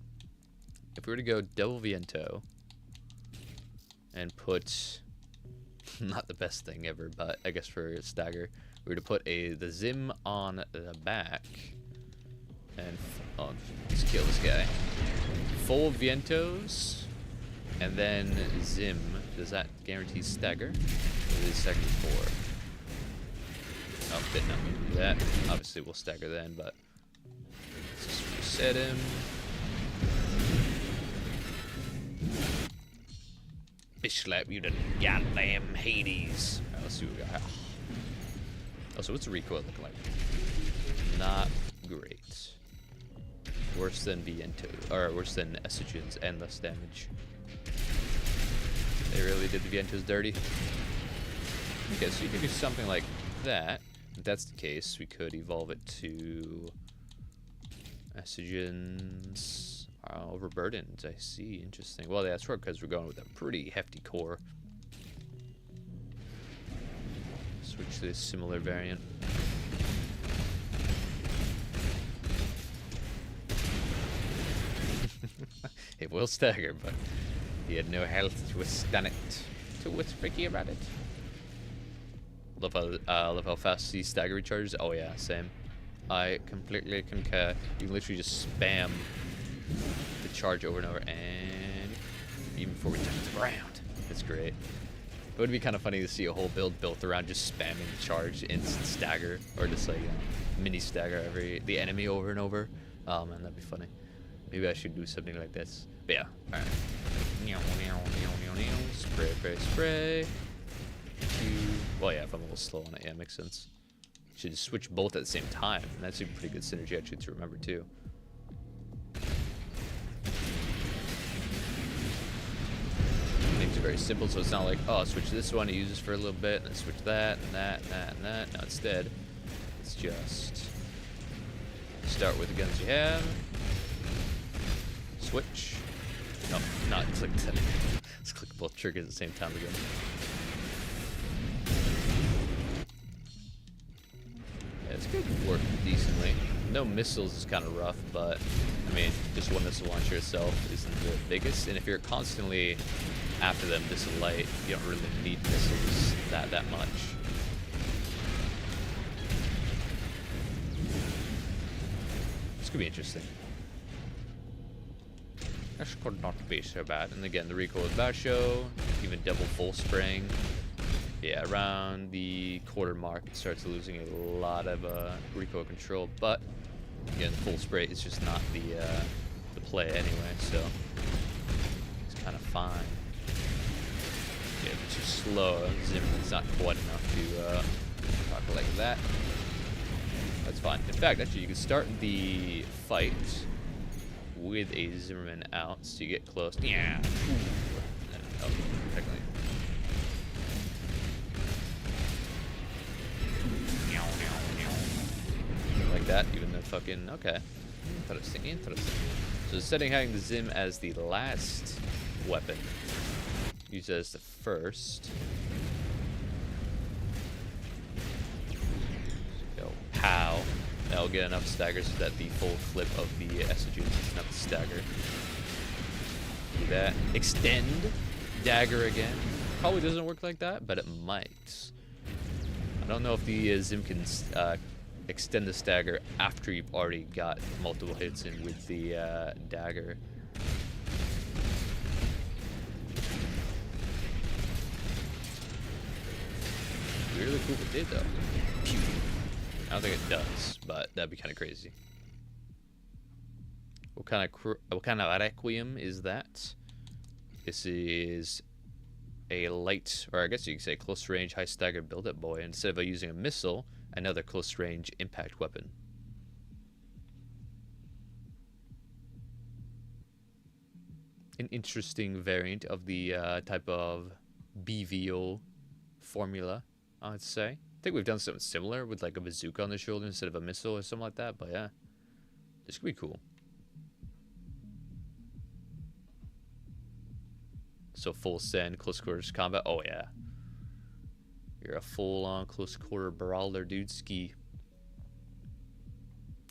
If we were to go double Viento and put, not the best thing ever, but I guess for stagger, we were to put the Zim on the back and let's kill this guy. Full Vientos and then Zim. Does that guarantee stagger? Or is stagger 4? Oh, did not mean to do that. Obviously we'll stagger then, but let's just reset him. Bitch slap you to goddamn Hades. Alright, let's see what we got. Oh, so what's the recoil looking like? Not great. Worse than Viento, or worse than Estrogen's endless damage. They really did the Vientos dirty. Okay, so you could do something like that. If that's the case, we could evolve it to Estrogen's overburdened. I see. Interesting. Well, yeah, that's right, because we're going with a pretty hefty core. Switch to a similar variant. It will stagger, but he had no health to withstand it. So what's tricky about it? Love how fast these stagger recharges. Oh yeah, same. I completely concur. You can literally just spam the charge over and over, and even before we touch the ground. It's great. It would be kind of funny to see a whole build built around just spamming the charge, instant stagger, or just like mini stagger the enemy over and over. Oh man, that'd be funny. Maybe I should do something like this. But yeah, alright. Spray. Well, yeah, if I'm a little slow on it, yeah, makes sense. Should just switch both at the same time, and that's a pretty good synergy actually to remember too. Things actually very simple, so it's not like, oh, I'll switch this one to use this for a little bit, and then switch that, and that, and that, and that. No, instead, it's just start with the guns you have, switch. No, not click that. Let's click both triggers at the same time again. Yeah, it's good work decently. No missiles is kind of rough, but I mean, just one missile launcher itself isn't the biggest. And if you're constantly after them this light, you don't really need missiles that much. This could be interesting. This could not be so bad. And again, the recoil is Basho, even double full spraying. Yeah, around the quarter mark, it starts losing a lot of recoil control, but again, full spray is just not the play anyway, so it's kind of fine. Yeah, too slow. Zimmerman's not quite enough to rock like that. That's fine. In fact, actually, you can start the fight with a Zimmerman out, so you get close. Yeah. Oh, technically. Like that, even though fucking okay. Interesting. So setting having the Zim as the last weapon. Use it as the first. Go pow. That'll get enough staggers so that the full clip of the SOG is enough to stagger. Do that. Extend. Dagger again. Probably doesn't work like that, but it might. I don't know if the Zim can extend the stagger after you've already got multiple hits in with the dagger. Really cool if it did though. Pew. I don't think it does, but that'd be kind of crazy. What kind of Requiem is that? This is a light, or I guess you could say close range, high stagger build-up boy. Instead of using a missile, another close range impact weapon. An interesting variant of the type of BVO formula, I'd say. I think we've done something similar with like a bazooka on the shoulder instead of a missile or something like that, but yeah. This could be cool. So full send, close quarters combat. Oh yeah. You're a full-on close quarter brawler, dude. Ski.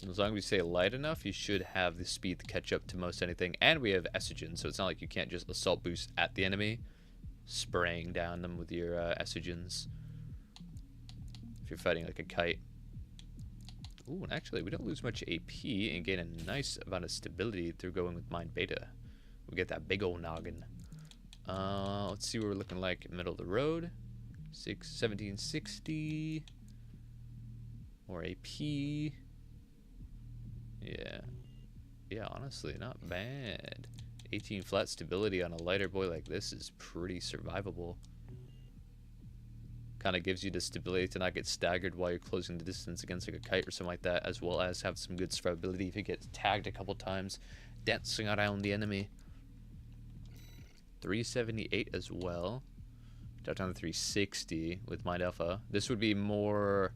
As long as you stay light enough, you should have the speed to catch up to most anything. And we have estrogen, so it's not like you can't just assault boost at the enemy, spraying down them with your estrogens. If you're fighting like a kite. Ooh, and actually, we don't lose much AP and gain a nice amount of stability through going with Mind Beta. We get that big old noggin. Let's see what we're looking like middle of the road. 1760. More AP. Yeah, honestly, not bad. 18 flat stability on a lighter boy like this is pretty survivable. Kind of gives you the stability to not get staggered while you're closing the distance against like a kite or something like that, as well as have some good survivability if you get tagged a couple times dancing around the enemy. 378 as well. Drop down to 360 with Mind Alpha. This would be more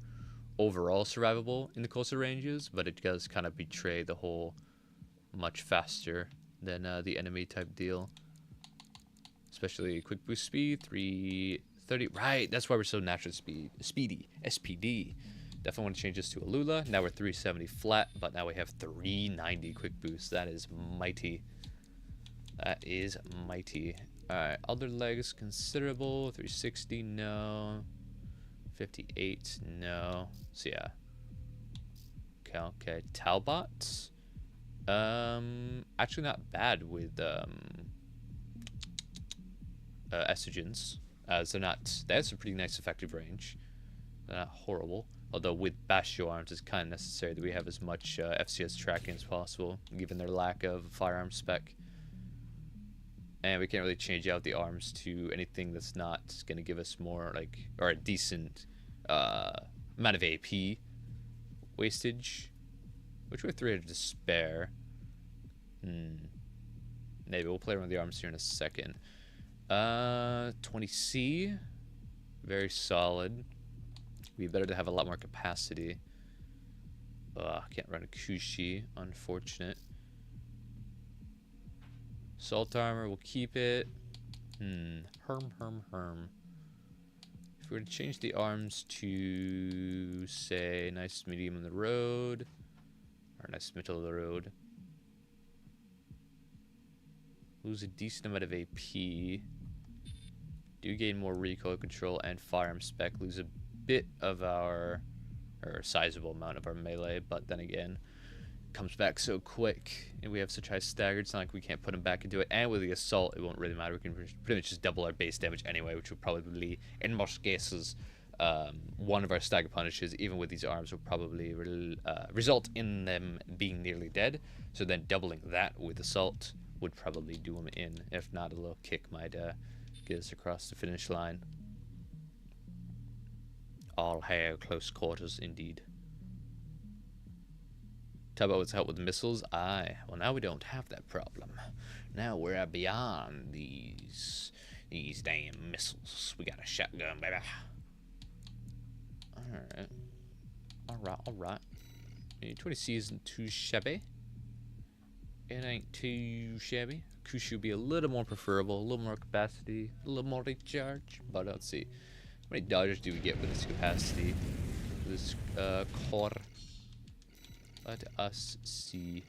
overall survivable in the closer ranges, but it does kind of betray the whole much faster than the enemy type deal. Especially quick boost speed, 330. Right, that's why we're so natural speedy. SPD. Definitely want to change this to a Lula. Now we're 370 flat, but now we have 390 quick boost. That is mighty. That is mighty. Alright, other legs considerable. 360, no. 58, no. So yeah. Okay. Talbot. Actually not bad with estrogens. So they have some pretty nice effective range. They're not horrible. Although with Basho arms, it's kind of necessary that we have as much FCS tracking as possible, given their lack of firearm spec. And we can't really change out the arms to anything that's not going to give us more, like, or a decent amount of AP wastage. Which we're 300 to spare. Maybe we'll play around with the arms here in a second. 20C. Very solid. We better to have a lot more capacity. Can't run a Kushi. Unfortunate. Salt armor, we'll keep it. Herm. If we were to change the arms to, say, nice medium on the road, or nice middle of the road, lose a decent amount of AP. Do gain more recoil control and firearm spec. Lose a bit of our, or a sizable amount of our melee, but then again, comes back so quick, and we have such high stagger, it's not like we can't put him back into it. And with the assault, it won't really matter. We can pretty much just double our base damage anyway, which will probably, in most cases, one of our stagger punishes, even with these arms, will probably result in them being nearly dead. So then doubling that with assault would probably do them in. If not, a little kick might get us across the finish line. All hail close quarters, indeed. Talk about what's help with the missiles. Aye. Well, now we don't have that problem. Now we're beyond these damn missiles. We got a shotgun, baby. All right. 20C isn't too shabby. It ain't too shabby. Kushu would be a little more preferable, a little more capacity, a little more recharge. But let's see. How many dodgers do we get with this capacity? This core. Let us see.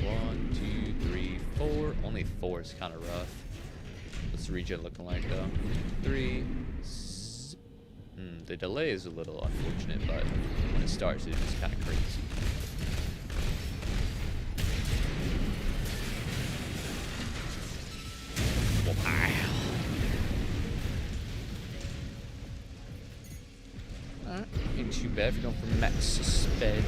1, 2, 3, 4. Only 4 is kind of rough. What's the regen looking like though? 3. The delay is a little unfortunate, but when it starts, it's just kind of crazy. Wow. Alright, ain't too bad if you're going for max sped.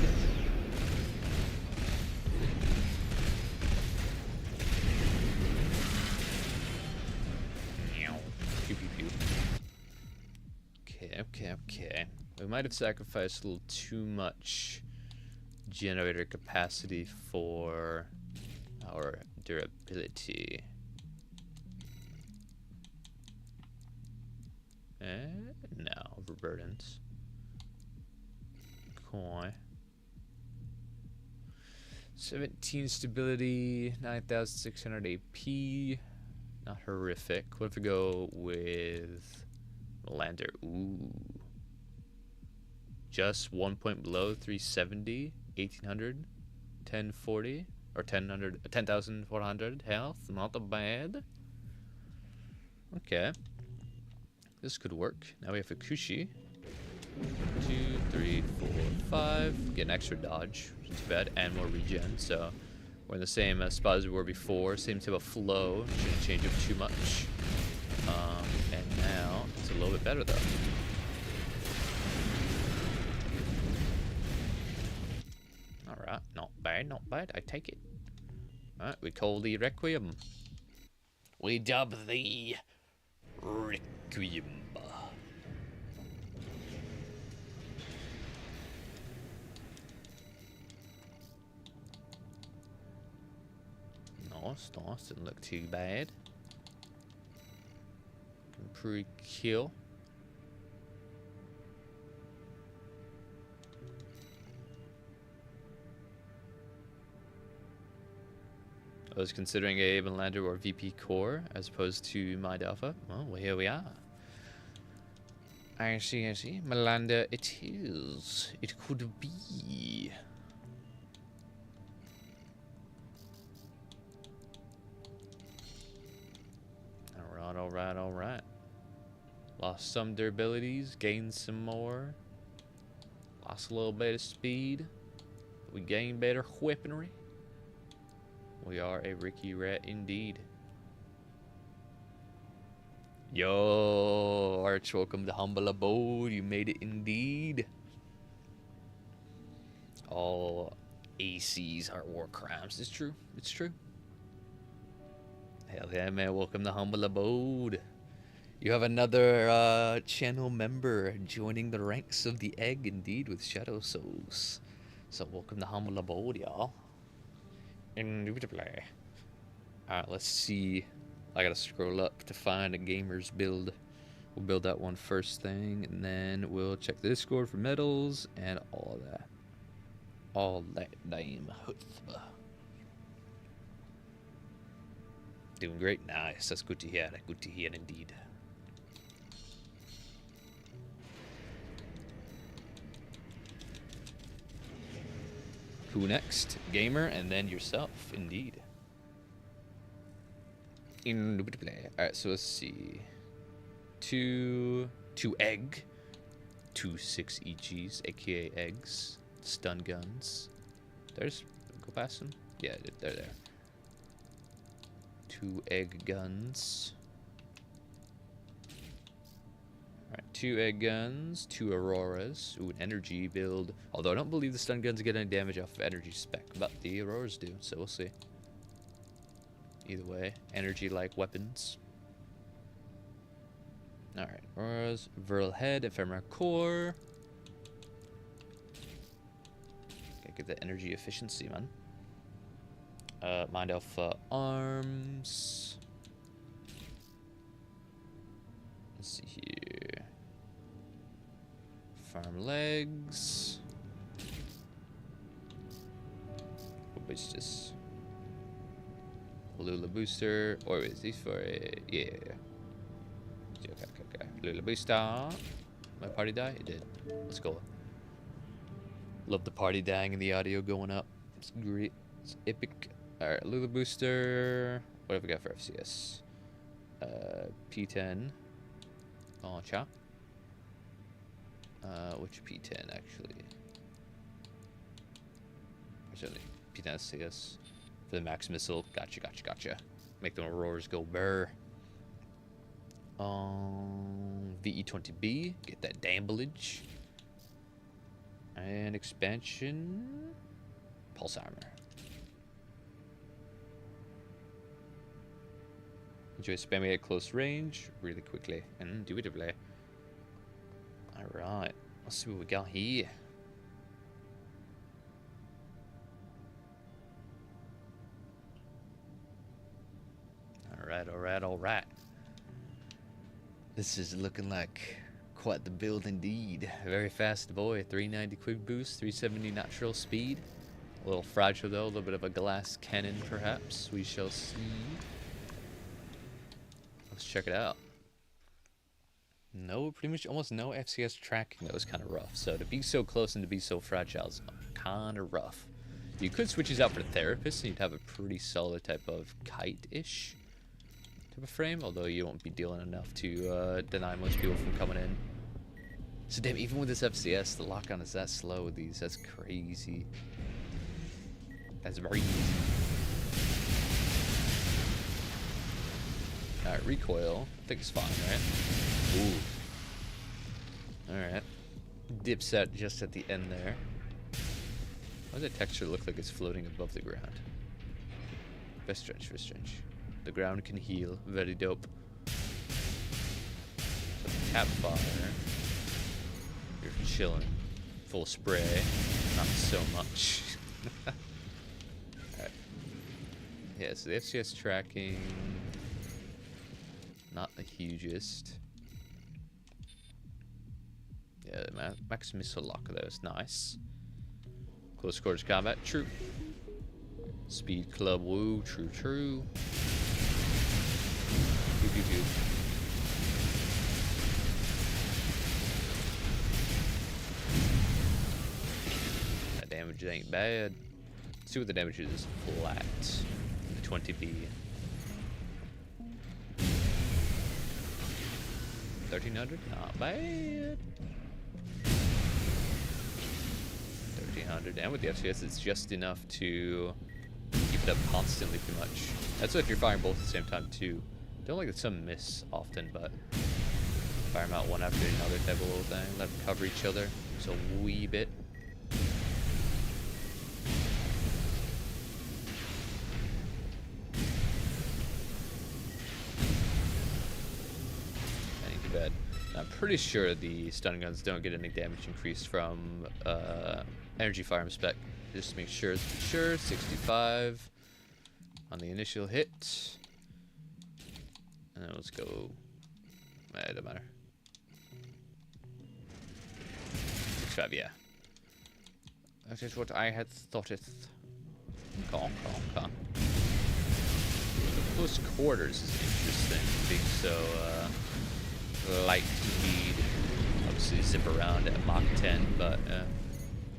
Pew pew pew. Okay. We might have sacrificed a little too much generator capacity for our durability. No, overburdens. Coin. 17 stability, 9,600 AP. Not horrific. What if we go with Lander? Ooh. Just 1 point below 370, 1800, 1040, or 10,400 health. Not bad. Okay. This could work. Now we have a Kushi. 2, 3, 4, 5. Get an extra dodge, which is bad, and more regen. So we're in the same spot as we were before. Same type of flow. Shouldn't change up too much. And now it's a little bit better though. Alright, not bad. I take it. Alright, we call the Requiem. We dub the Requiem. Nice. Didn't look too bad. Can pre-kill. I was considering a Melander or VP core as opposed to Mind Alpha. Well, here we are. I see. Melander it is. It could be. Alright. Lost some durabilities, gained some more. Lost a little bit of speed. We gained better weaponry. We are a Ricky Rat indeed. Yo, Arch, welcome to humble abode. You made it indeed. All ACs are war crimes. It's true. Hell yeah, man. Welcome to humble abode. You have another channel member joining the ranks of the egg indeed with Shadow Souls. So welcome to humble abode, y'all. Indubitably. Alright, let's see. I gotta scroll up to find a gamer's build. We'll build that one first thing, and then we'll check the Discord for medals and all of that. All that damn chutzpah. Doing great? Nice. That's good to hear. Good to hear indeed. Who next? Gamer, and then yourself, indeed. Alright, so let's see. Two egg. 6 EGs, aka eggs. Stun guns. There's go past them? Yeah, they're there. 2 egg guns. Alright, 2 egg guns, 2 auroras. Ooh, an energy build. Although I don't believe the stun guns get any damage off of energy spec, but the auroras do, so we'll see. Either way, energy-like weapons. Alright, auroras, virile head, ephemera core. Gotta get the energy efficiency, man. Mind alpha arms. Let's see here. Farm legs. What is this? Lula booster. Or is these for a yeah. Okay. Lula booster. My party die? It did. Let's go. Love the party dying and the audio going up. It's great. It's epic. Alright, Lula booster. What have we got for FCS? P10. Oh, cha. Which P10 actually? Certainly P10 FCS for the max missile. Gotcha. Make them auroras go burr. VE20B, get that damblage. And expansion. Pulse armor. Enjoy spamming at close range really quickly and intuitively. Alright, let's see what we got here. Alright. This is looking like quite the build indeed. Very fast boy, 390 quick boost, 370 natural speed. A little fragile though, a little bit of a glass cannon perhaps. We shall see. Let's check it out. No, pretty much almost no FCS tracking. That was kind of rough. So to be so close and to be so fragile is kind of rough. You could switch these out for therapists and you'd have a pretty solid type of kite-ish type of frame, although you won't be dealing enough to deny most people from coming in. So damn, even with this FCS, the lock-on is that slow with these. That's crazy. That's very easy. Alright, recoil. I think it's fine, right? Ooh. Alright. Dip set just at the end there. Why does the texture look like it's floating above the ground? Best stretch. The ground can heal. Very dope. So cap fire. You're chilling. Full spray. Not so much. Alright. Yeah, so the FCS tracking... not the hugest. Yeah, max missile lock though is nice. Close quarters combat, true. Speed club, woo, true. Pew. That damage ain't bad. Let's see what the damage is flat. The 20B. 1300, not bad. 1300, and with the FCS, it's just enough to keep it up constantly, pretty much. That's if you're firing both at the same time, too. Don't like that some miss often, but fire them out one after another type of little thing. Let them cover each other just a wee bit. Bad. I'm pretty sure the stun guns don't get any damage increase from energy firearm spec. Just to make sure it's for sure. 65. on the initial hit. And then let's go. It doesn't matter. 6-5, yeah. That is what I had thoughteth. Okay. The close quarters is interesting, being so light speed. Obviously zip around at Mach 10, but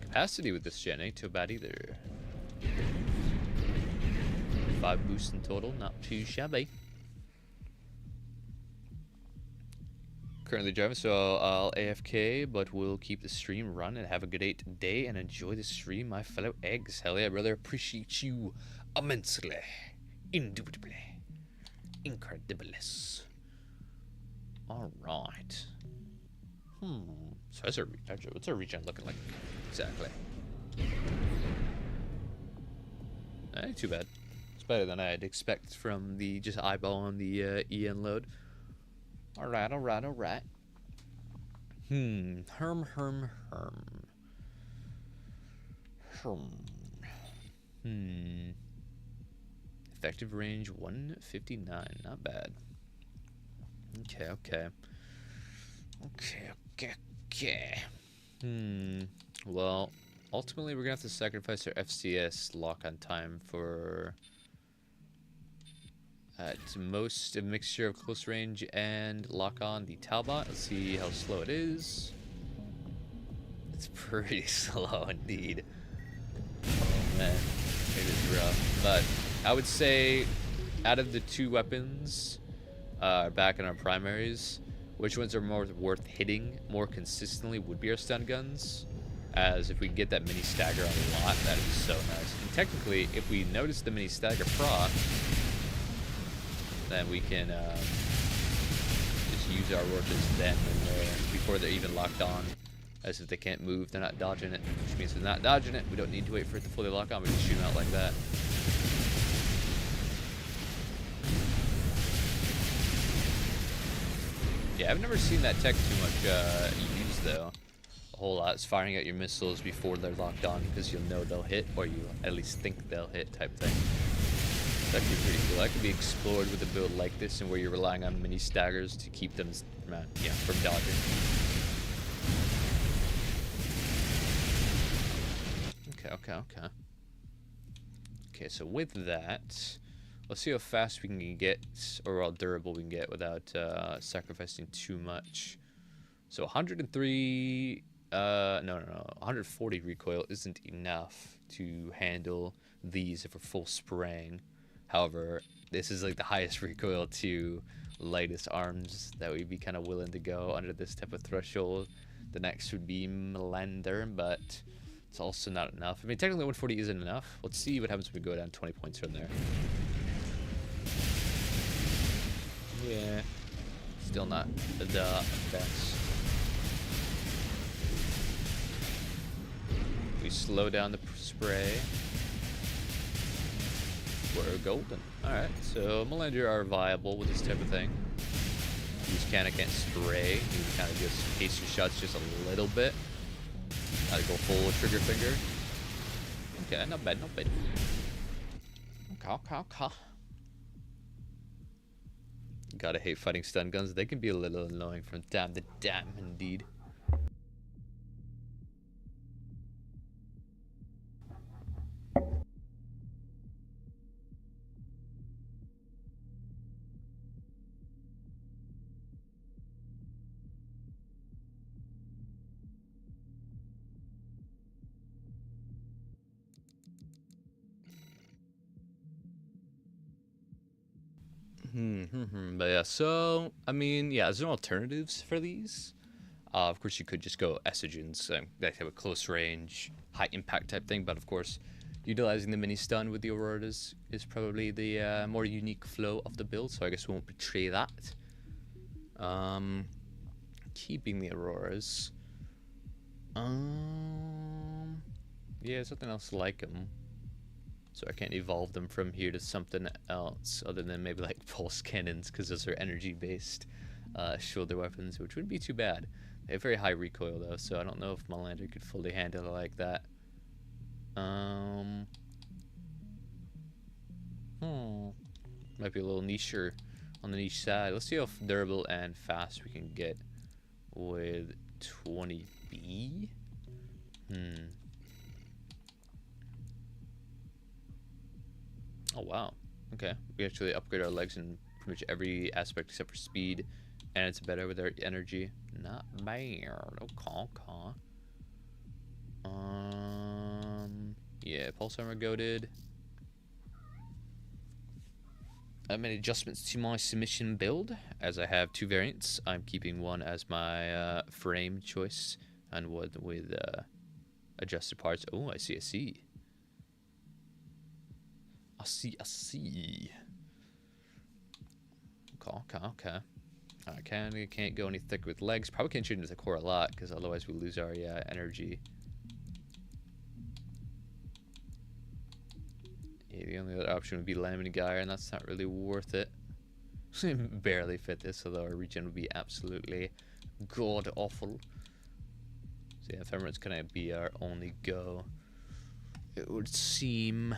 capacity with this gen ain't too bad either. 5 boosts in total, not too shabby. Currently driving, so I'll AFK, but we'll keep the stream running. Have a good day and enjoy the stream, my fellow eggs. Hell yeah, brother. Appreciate you immensely. Indubitably. Incredibilis. Alright. So what's our regen looking like? Exactly. Ain't too bad. It's better than I'd expect from the just eyeballing the EN load. Alright. Effective range 159, not bad. Okay. Well, ultimately we're gonna have to sacrifice our FCS lock-on time for at most a mixture of close range and lock-on the Talbot. Let's see how slow it is. It's pretty slow indeed. Oh man, it is rough. But I would say out of the 2 weapons back in our primaries, which ones are more worth hitting more consistently would be our stun guns. As if we get that mini stagger a lot, that would be so nice. And technically, if we notice the mini stagger proc, then we can just use our workers then and there before they're even locked on. As if they can't move, they're not dodging it, which means they're not dodging it. We don't need to wait for it to fully lock on. We can shoot them out like that. Yeah, I've never seen that tech too much used though. A whole lot. It's firing out your missiles before they're locked on because you'll know they'll hit, or you at least think they'll hit type thing. That could be pretty cool. That could be explored with a build like this, and where you're relying on mini staggers to keep them, from dodging. Okay. Okay, so with that, let's see how fast we can get, or how durable we can get without sacrificing too much. So 103, 140 recoil isn't enough to handle these if we're full spraying. However, this is like the highest recoil to lightest arms that we'd be kind of willing to go under this type of threshold. The next would be Melander, but it's also not enough. I mean, technically 140 isn't enough. Let's see what happens if we go down 20 points from there. Yeah, still not the best. We slow down the spray. We're golden. Alright, so Melander are viable with this type of thing. These can't spray. You can kind of just pace your shots just a little bit. Gotta go full trigger finger. Okay, not bad. Okay. Gotta hate fighting stun guns. They can be a little annoying from time to time, indeed. But yeah, so I mean, yeah, there's no alternatives for these. Of course, you could just go Essogens, that have a close range, high impact type thing. But of course, utilizing the mini stun with the Auroras is probably the more unique flow of the build. So I guess we won't betray that. Keeping the Auroras. Yeah, something else like them. So I can't evolve them from here to something else other than maybe like pulse cannons, because those are energy-based shoulder weapons, which wouldn't be too bad. They have very high recoil though, so I don't know if Melander could fully handle it like that. Might be a little nicher on the niche side. Let's see how durable and fast we can get with 20B. Oh, wow. Okay. We actually upgrade our legs in pretty much every aspect except for speed. And it's better with our energy. Not bad. Okay. Yeah, pulse armor goated. I made adjustments to my submission build, as I have two variants. I'm keeping one as my frame choice, and one with adjusted parts. Oh, I see. I see. Okay. I can't go any thicker with legs. Probably can't shoot into the core a lot, because otherwise we lose our energy. Yeah, the only other option would be Lamini Gyre, and that's not really worth it. Barely fit this, although our regen would be absolutely god awful. So yeah, Ephemer's gonna be our only go, it would seem.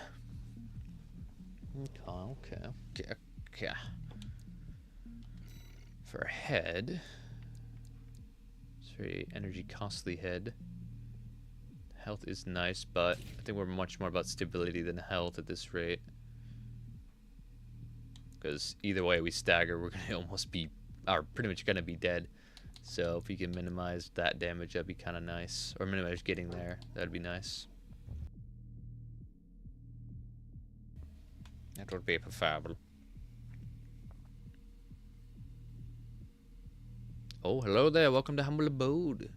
Okay. For a head, it's a very energy costly head. Health is nice, but I think we're much more about stability than health at this rate. Because either way we stagger, we're gonna almost be, or pretty much gonna be dead. So if we can minimize that damage, that'd be kind of nice. Or minimize getting there, that'd be nice. That would be preferable. Oh, hello there. Welcome to Humble Abode.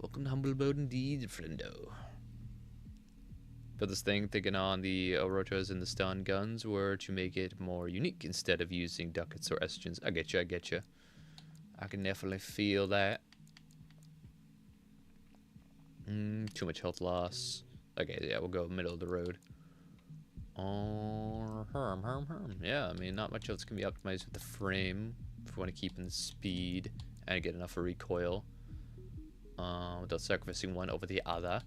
Welcome to Humble Abode indeed, friendo. But this thing, thinking on the Orotas and the stun guns were to make it more unique instead of using ducats or estrogens. I get you. I can definitely feel that. Too much health loss. Okay, yeah, we'll go middle of the road. Yeah, I mean, not much else can be optimized with the frame if we want to keep in the speed and get enough for recoil. Without sacrificing one over the other.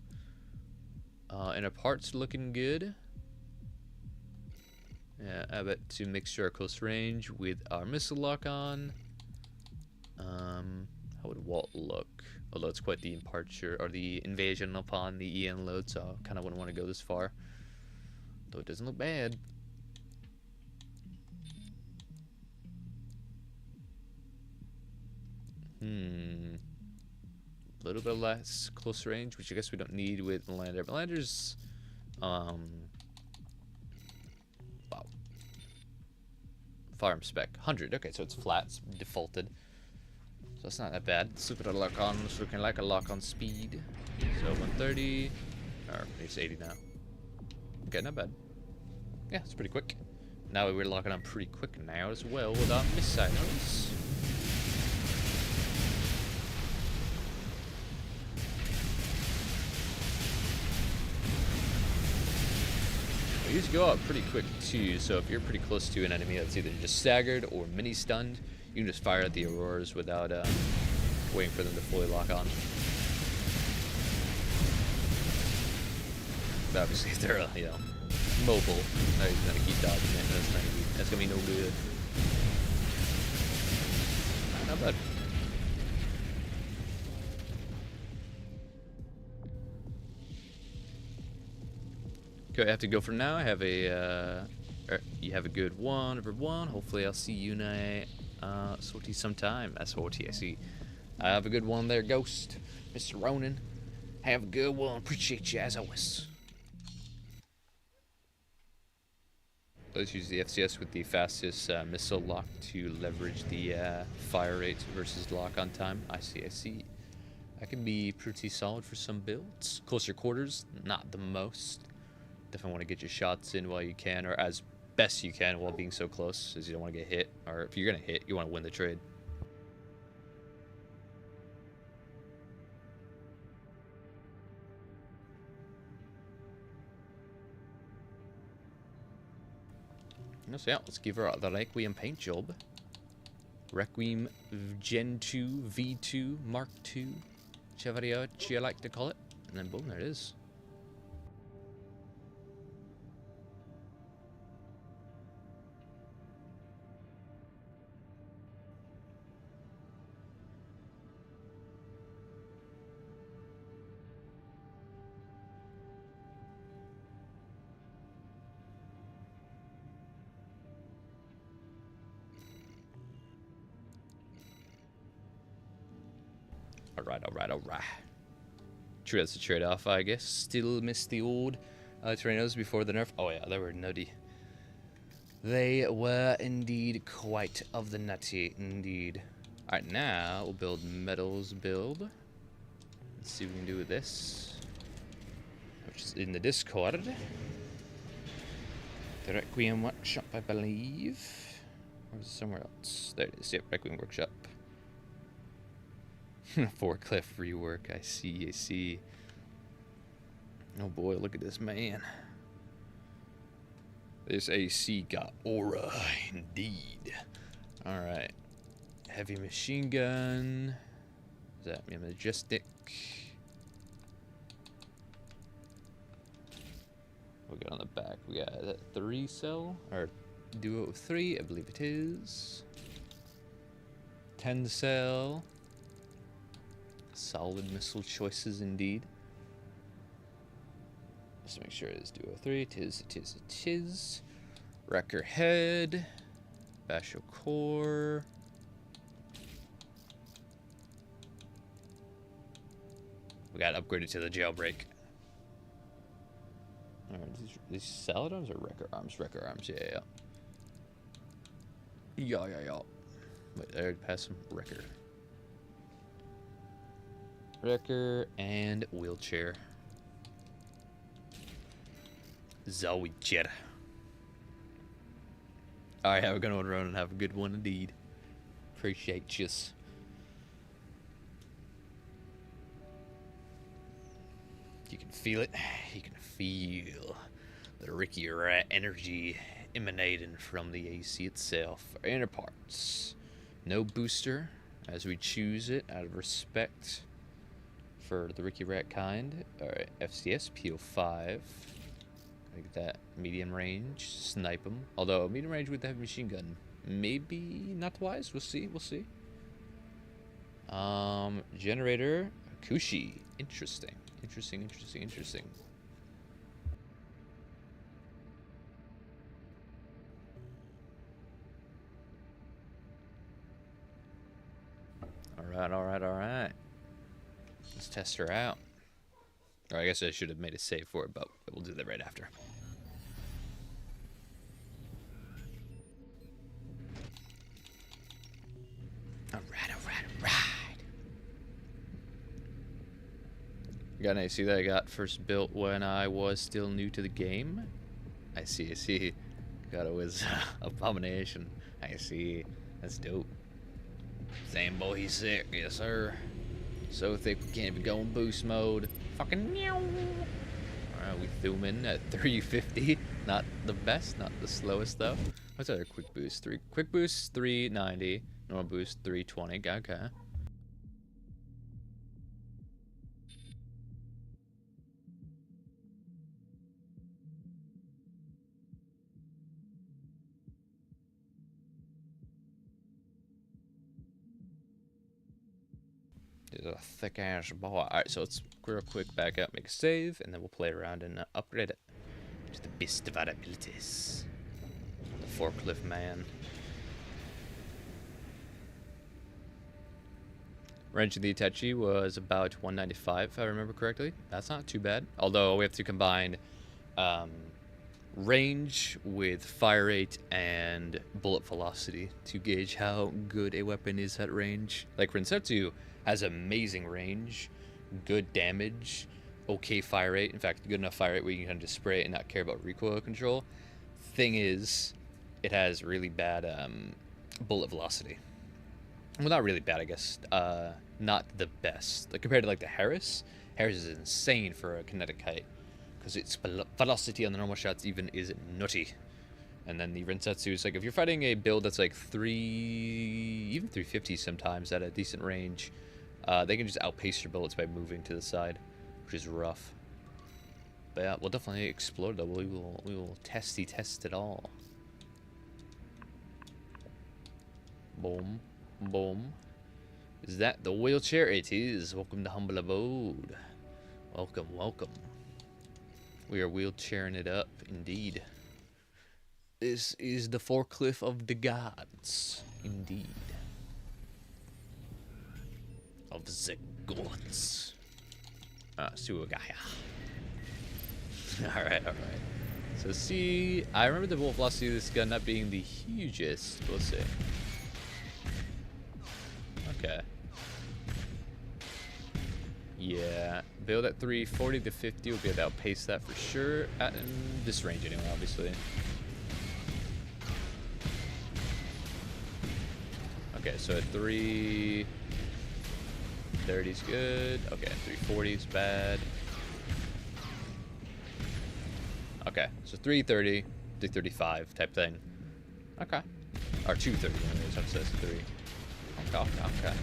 And our parts looking good. Yeah, I bet to mix our close range with our missile lock on. How would Walt look? Although it's quite the departure or the invasion upon the EN load, so I kind of wouldn't want to go this far. Though it doesn't look bad. A little bit less close range, which I guess we don't need with Melander. Melander's, wow. Firearm spec, 100. Okay, so it's flat, it's defaulted. So it's not that bad. Let's look at our lock on. It's looking like a lock on speed. So 130, or it's 80 now. Okay, not bad. Yeah, it's pretty quick. Now we're locking on pretty quick now as well without missiles. These go out pretty quick too, so if you're pretty close to an enemy that's either just staggered or mini stunned, you can just fire at the Auroras without waiting for them to fully lock on. But obviously if they're mobile, he's gonna keep dodging it. That's gonna be no good. Not bad. Okay, I have to go for now. I have a, you have a good one, everyone. Hopefully I'll see you in a sortie sometime. That's sortie, I see. Have a good one there, Ghost. Mr. Ronan. Have a good one. Appreciate you as always. Let's use the FCS with the fastest missile lock to leverage the fire rate versus lock on time. I see. That can be pretty solid for some builds. Closer quarters, not the most. Definitely want to get your shots in while you can, or as best you can while being so close, as you don't want to get hit. Or if you're going to hit, you want to win the trade. So yeah, let's give her the Requiem paint job. Requiem Gen 2, V2, Mark 2, whichever you like to call it. And then boom, there it is. Alright. True, that's a trade-off, I guess. Still miss the old Tyrannos before the nerf. Oh yeah, they were nutty. They were indeed quite of the nutty, indeed. Alright, now we'll build metals build. Let's see what we can do with this. Which is in the Discord. The Requiem Workshop, I believe. Or is it somewhere else? There it is. Yep, Requiem Workshop. Forklift rework. I see. Oh boy, look at this man. This AC got aura, indeed. Alright. Heavy machine gun. Is that majestic? We got on the back. We got that 3 cell or duo of 3, I believe it is. 10 cell. Solid missile choices indeed. Just to make sure it is duo 3. It is. Wrecker head. Basho core. We got upgraded to the jailbreak. Alright, these salad arms or wrecker arms? Wrecker arms, yeah. Wait, I already passed some wrecker. Wrecker and wheelchair. Zoe Jet. Alright, have a good one, Ronan. Have a good one indeed. Appreciate yous. You can feel it. You can feel the Ricky Rat energy emanating from the AC itself. Inner parts. No booster, as we choose it out of respect for the Ricky Rat kind. Alright, FCS, PO5. Like that medium range, snipe them. Although medium range with the heavy machine gun, maybe not wise. We'll see. Generator, Kushi. Interesting. All right. Let's test her out. Or I guess I should have made a save for it, but we'll do that right after. All right. Got an AC that I got first built when I was still new to the game. I see. Got it was Abomination. I see. That's dope. Same boy, he's sick. Yes, sir. So thick we can't even go in boost mode. Fucking meow. Alright, we threw him in at 350. Not the best, not the slowest though. What's our quick boost? Quick boost 390. Normal boost 320. Okay. There's a thick ass ball. Alright, so let's real quick back up, make a save, and then we'll play around and upgrade it to the best of our abilities. The forklift man. Range of the Itachi was about 195, if I remember correctly. That's not too bad. Although we have to combine range with fire rate and bullet velocity to gauge how good a weapon is at range. Like Rensetsu has amazing range, good damage, okay fire rate. In fact, good enough fire rate where you can kind of just spray it and not care about recoil control. Thing is, it has really bad bullet velocity. Well, not really bad, I guess. Not the best. Like compared to like the Harris is insane for a kinetic kite because its velocity on the normal shots even is nutty. And then the Rensetsu is like if you're fighting a build that's like even 350 sometimes at a decent range, they can just outpace your bullets by moving to the side, which is rough. But yeah, we'll definitely explore though. We will test it all. Boom. Is that the wheelchair? It is. Welcome to Humble Abode. Welcome. We are wheelchairing it up, indeed. This is the forklift of the gods, indeed. Of the gods. See what we got here. Alright. So see, I remember the bullet velocity of this gun not being the hugest. We'll see. Okay. Yeah, build at 340 to 50 will be able to outpace that for sure. At this range anyway, obviously. Okay, so at 330 is good. Okay, 340 is bad. Okay, so 330, 335 type thing. Okay. Or 230 anyways, I'm supposed to 3. Okay.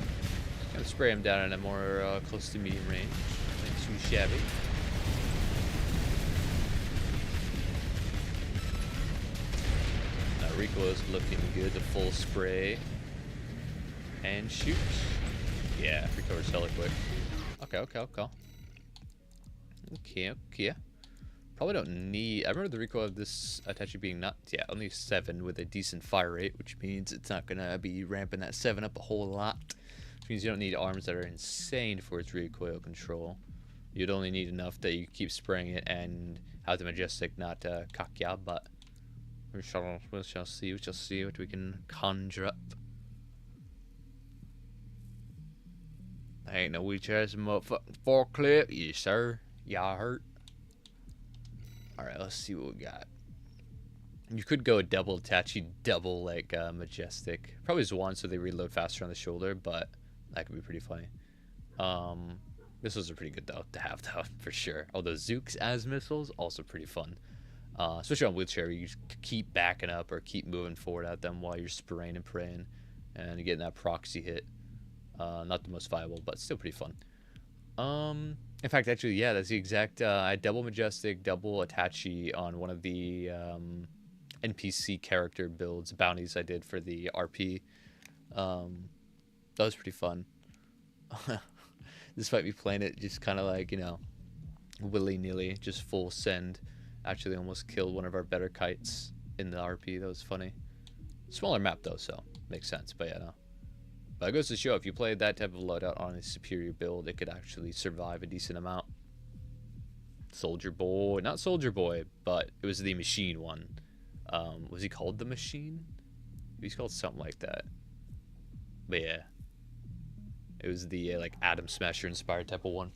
Gonna spray him down in a more close to medium range. Nothing too shabby. Recoil's looking good. The full spray. And shoot. Yeah, recovers hella quick. Okay. Probably don't need... I remember the recoil of this Attache being not... Yeah, only 7 with a decent fire rate, which means it's not going to be ramping that 7 up a whole lot. Which means you don't need arms that are insane for its recoil control. You'd only need enough that you keep spraying it and have the Majestic not cock ya, but... We shall see what we can conjure up. Ain't no wheelchairs, motherfucking forklift. Yes, sir. Y'all hurt. Alright, let's see what we got. You could go double Attache, double like Majestic. Probably just one so they reload faster on the shoulder, but that could be pretty funny. Missiles are pretty good though to have though, for sure. Although Zooks as missiles, also pretty fun. Especially on wheelchair, you just keep backing up or keep moving forward at them while you're spraying and praying and getting that proxy hit. Not the most viable, but still pretty fun. In fact, actually, yeah, that's the exact... I had double Majestic, double Attache on one of the NPC character builds, bounties I did for the RP. That was pretty fun. Despite me playing it just kind of like, you know, willy-nilly, just full send. Actually almost killed one of our better kites in the RP. That was funny. Smaller map, though, so makes sense. But yeah, no. But it goes to show, if you played that type of loadout on a superior build, it could actually survive a decent amount. Soldier Boy. Not Soldier Boy, but it was the Machine one. Was he called the Machine? He's called something like that. But yeah. It was the, like, Atom Smasher inspired type of one.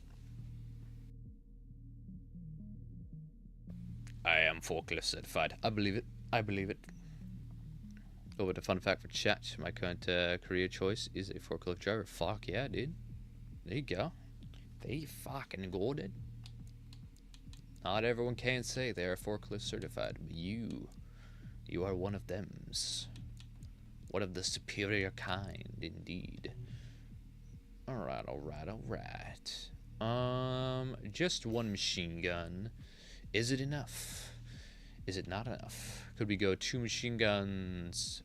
I am forklift certified. I believe it. Oh, but a fun fact for chat, my current career choice is a forklift driver. Fuck yeah, dude. There you go. They fucking got it. Not everyone can say they are forklift certified, but you are one of thems. One of the superior kind, indeed. Alright. Just one machine gun. Is it enough? Is it not enough? Could we go 2 machine guns,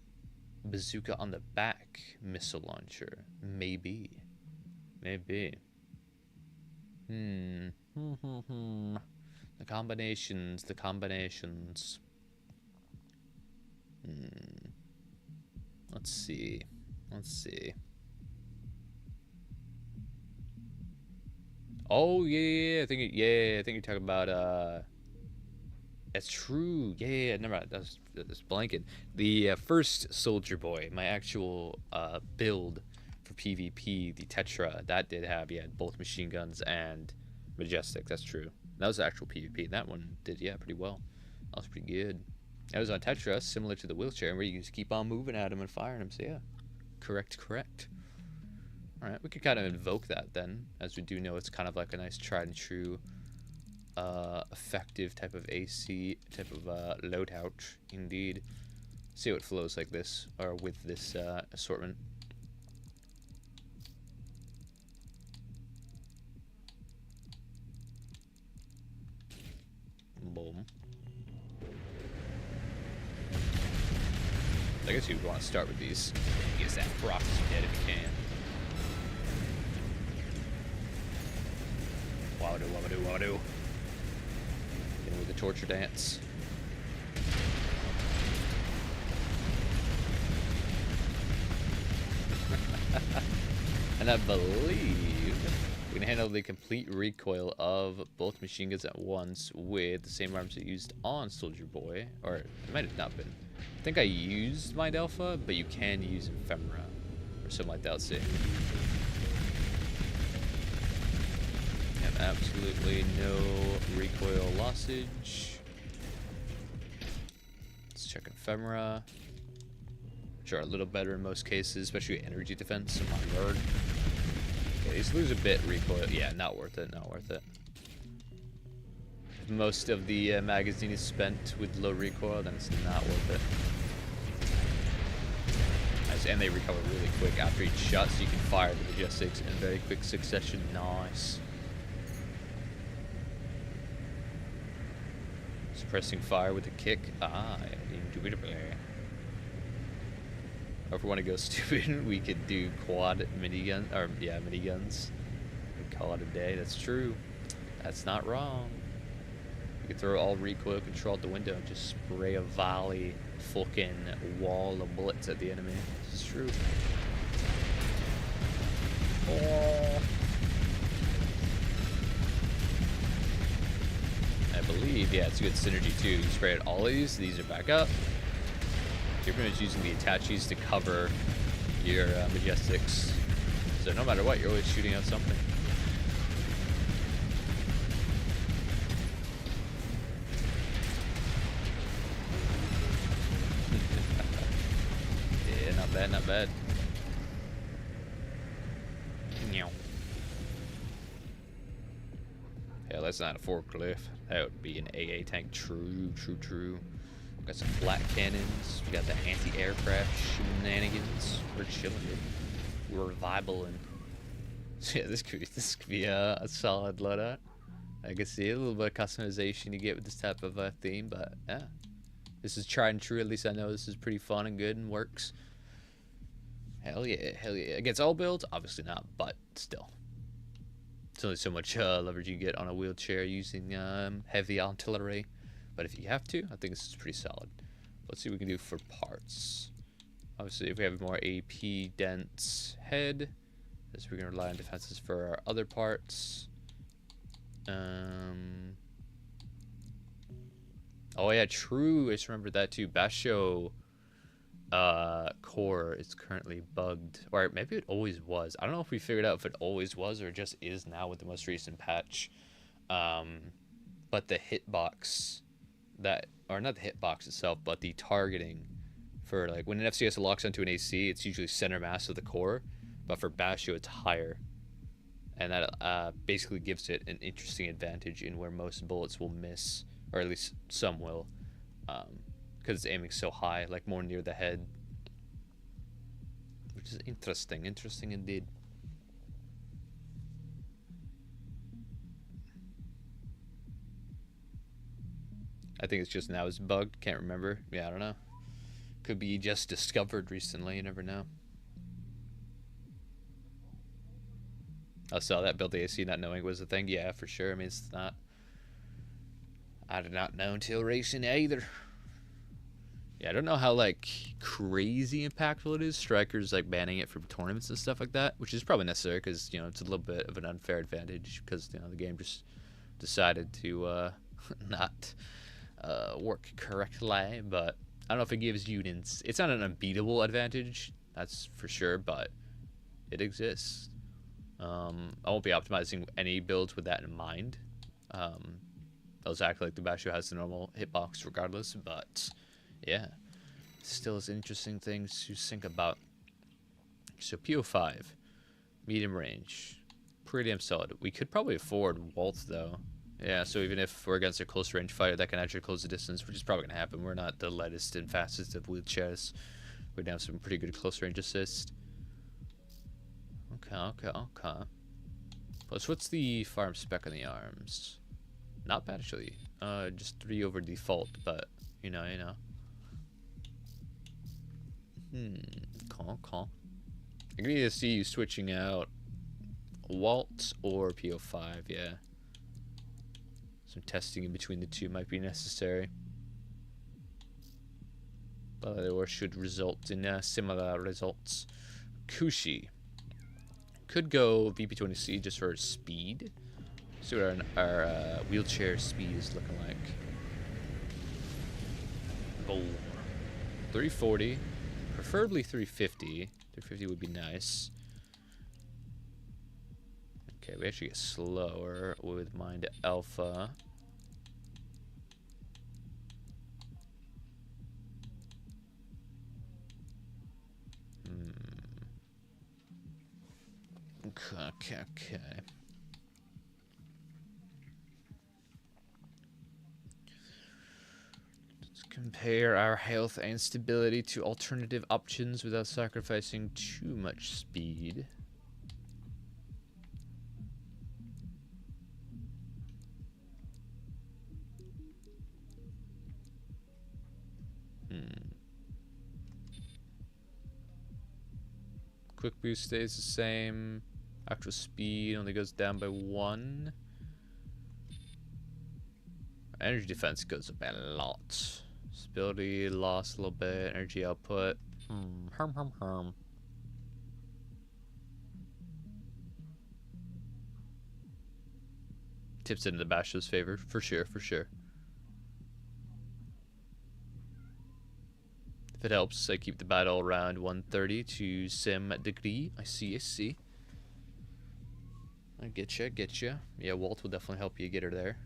bazooka on the back, missile launcher? Maybe. The combinations. Let's see. Oh yeah, I think you're talking about That's true. Yeah. Never mind. That's blanket. The first Soldier Boy, my actual build for PvP, the Tetra, that did have both machine guns and Majestic. That's true. That was the actual PvP. That one did pretty well. That was pretty good. That was on Tetra, similar to the wheelchair, where you just keep on moving at him and firing him. So yeah, correct. All right, we could kind of invoke that then, as we do know it's kind of like a nice tried and true. Effective type of AC type of loadout, indeed. See how it flows like this, or with this assortment. Boom. I guess you would want to start with these. Get that proxy dead if you can. Wado. With the torture dance. And I believe handle the complete recoil of both machine guns at once with the same arms that used on Soldier Boy. Or it might have not been. I think I used Mind Alpha, but you can use Ephemera. Or something like that, let's see. Have absolutely no recoil lossage. Let's check Ephemera. Which are a little better in most cases, especially energy defense. Oh my lord. Okay, these lose a bit recoil. Yeah, not worth it, not worth it. If most of the magazine is spent with low recoil, then it's not worth it. Nice, and they recover really quick after each shot, so you can fire the Majestics in very quick succession. Nice. Suppressing fire with a kick. Ah, indubitably. Or if we want to go stupid, we could do quad minigun, or yeah, miniguns. And call it a day. That's true. That's not wrong. We could throw all recoil control out the window and just spray a volley fucking wall of bullets at the enemy. This is true. Oh. I believe, yeah, it's a good synergy too. You spray at all of these are back up. You're pretty much using the attaches to cover your Majestics. So no matter what, you're always shooting out something. Yeah, not bad, not bad. Yeah, that's not a forklift. That would be an AA tank. True, true, true. Got some flat cannons. We got the anti-aircraft shenanigans. We're chilling it. We're vibing. So yeah, this could be a solid loadout. I can see a little bit of customization you get with this type of theme, but yeah, this is tried and true. At least I know this is pretty fun and good and works. Hell yeah, hell yeah. Against all builds, obviously not, but still. It's only so much leverage you get on a wheelchair using heavy artillery. But if you have to, I think this is pretty solid. Let's see what we can do for parts. Obviously, if we have more AP dense head, as we're going to rely on defenses for our other parts. Oh yeah, true. I just remembered that too. Basho core is currently bugged, or maybe it always was. I don't know if we figured out if it always was or just is now with the most recent patch. But the hitbox or not the hitbox itself, but the targeting for like when an FCS locks onto an AC, it's usually center mass of the core, but for Basho it's higher, and that basically gives it an interesting advantage in where most bullets will miss, or at least some will, because it's aiming so high, like more near the head, which is interesting indeed. I think it's just now it's bugged. Can't remember. Yeah, I don't know. Could be just discovered recently. You never know. I saw that build the AC not knowing was a thing. Yeah, for sure. I mean, it's not. I did not know until racing either. Yeah, I don't know how like crazy impactful it is. Strikers like banning it from tournaments and stuff like that, which is probably necessary because it's a little bit of an unfair advantage because the game just decided to not work correctly. But I don't know if it gives you it's not an unbeatable advantage, that's for sure, but it exists. I won't be optimizing any builds with that in mind. Those act like the Basho has the normal hitbox regardless, but yeah, still is interesting things to think about. So PO5, medium range, pretty damn solid. We could probably afford Waltz though. Yeah, so even if we're against a close range fighter that can actually close the distance, which is probably gonna happen. We're not the lightest and fastest of wheelchairs. We're down some pretty good close range assist. Okay. Plus, what's the farm spec on the arms? Not bad actually. Just 3 over default, but you know. Cool. I can either see you switching out Waltz or PO5, yeah. Some testing in between the two might be necessary. But or should result in similar results. Kushi. Could go VP20C just for speed. See what our wheelchair speed is looking like. Boom. 340. Preferably 350. 350 would be nice. Okay, we actually get slower with Mind Alpha. Okay. Let's compare our health and stability to alternative options without sacrificing too much speed. Quick boost stays the same. Actual speed only goes down by 1. Energy defense goes up a lot. Stability lost a little bit. Energy output. Tips into the Basho's favor, for sure. If it helps, I keep the battle around 130 to sim degree. I see. I getcha. Yeah, Walt will definitely help you get her there.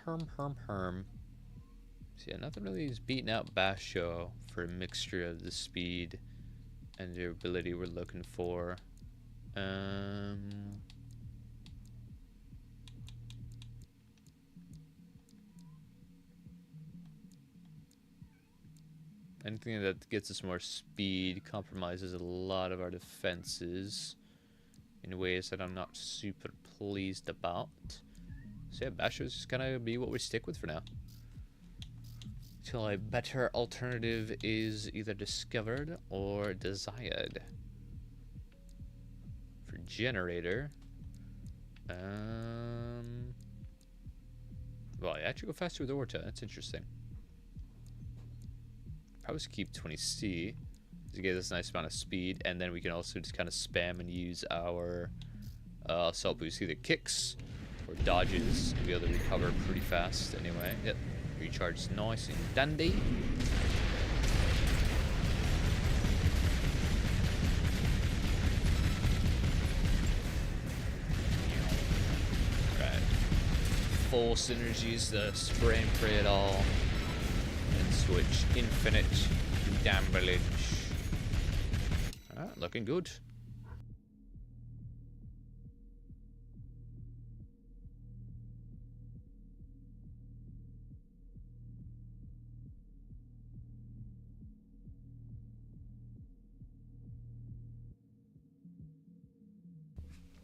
Herm. So yeah, nothing really is beating out Basho for a mixture of the speed and the ability we're looking for. Anything that gets us more speed compromises a lot of our defenses in ways that I'm not super pleased about. So yeah, Basho's just gonna be what we stick with for now. Till a better alternative is either discovered or desired. For generator, well, I actually go faster with Orta. That's interesting. Probably just keep 20C to get us a nice amount of speed, and then we can also just kind of spam and use our assault boost, either kicks or dodges, to be able to recover pretty fast. Anyway, yep, recharge nice and dandy. Right, full synergies, the spray and pray it all. Switch infinite damage. Alright, looking good.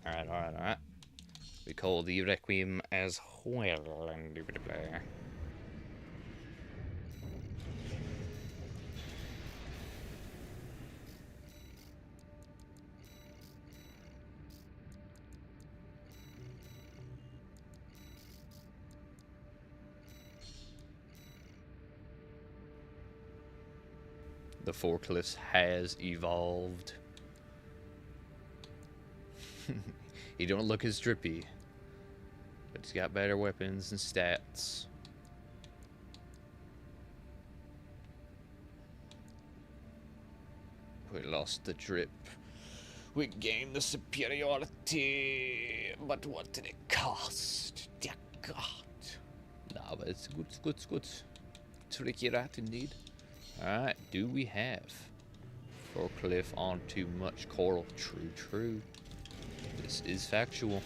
Alright. We call the Requiem as well and do it play. The forklift has evolved. He don't look as drippy, but he's got better weapons and stats. We lost the drip. We gained the superiority, but what did it cost? Dear God. Nah, but it's good. Tricky rat indeed. Alright, do we have forklift on too much coral? True. This is factual.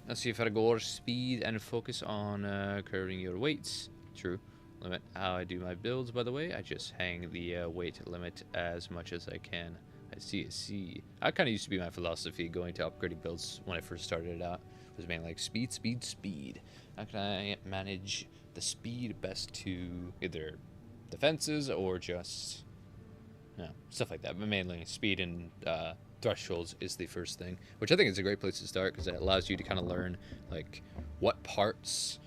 Let's see if I go speed and focus on curving your weights. True. Limit how I do my builds, by the way. I just hang the weight limit as much as I can. I see. That kind of used to be my philosophy going to upgrading builds when I first started it out. It was mainly like speed. How can I manage the speed best to either defenses or just stuff like that? But mainly speed and thresholds is the first thing, which I think is a great place to start because it allows you to kind of learn like what parts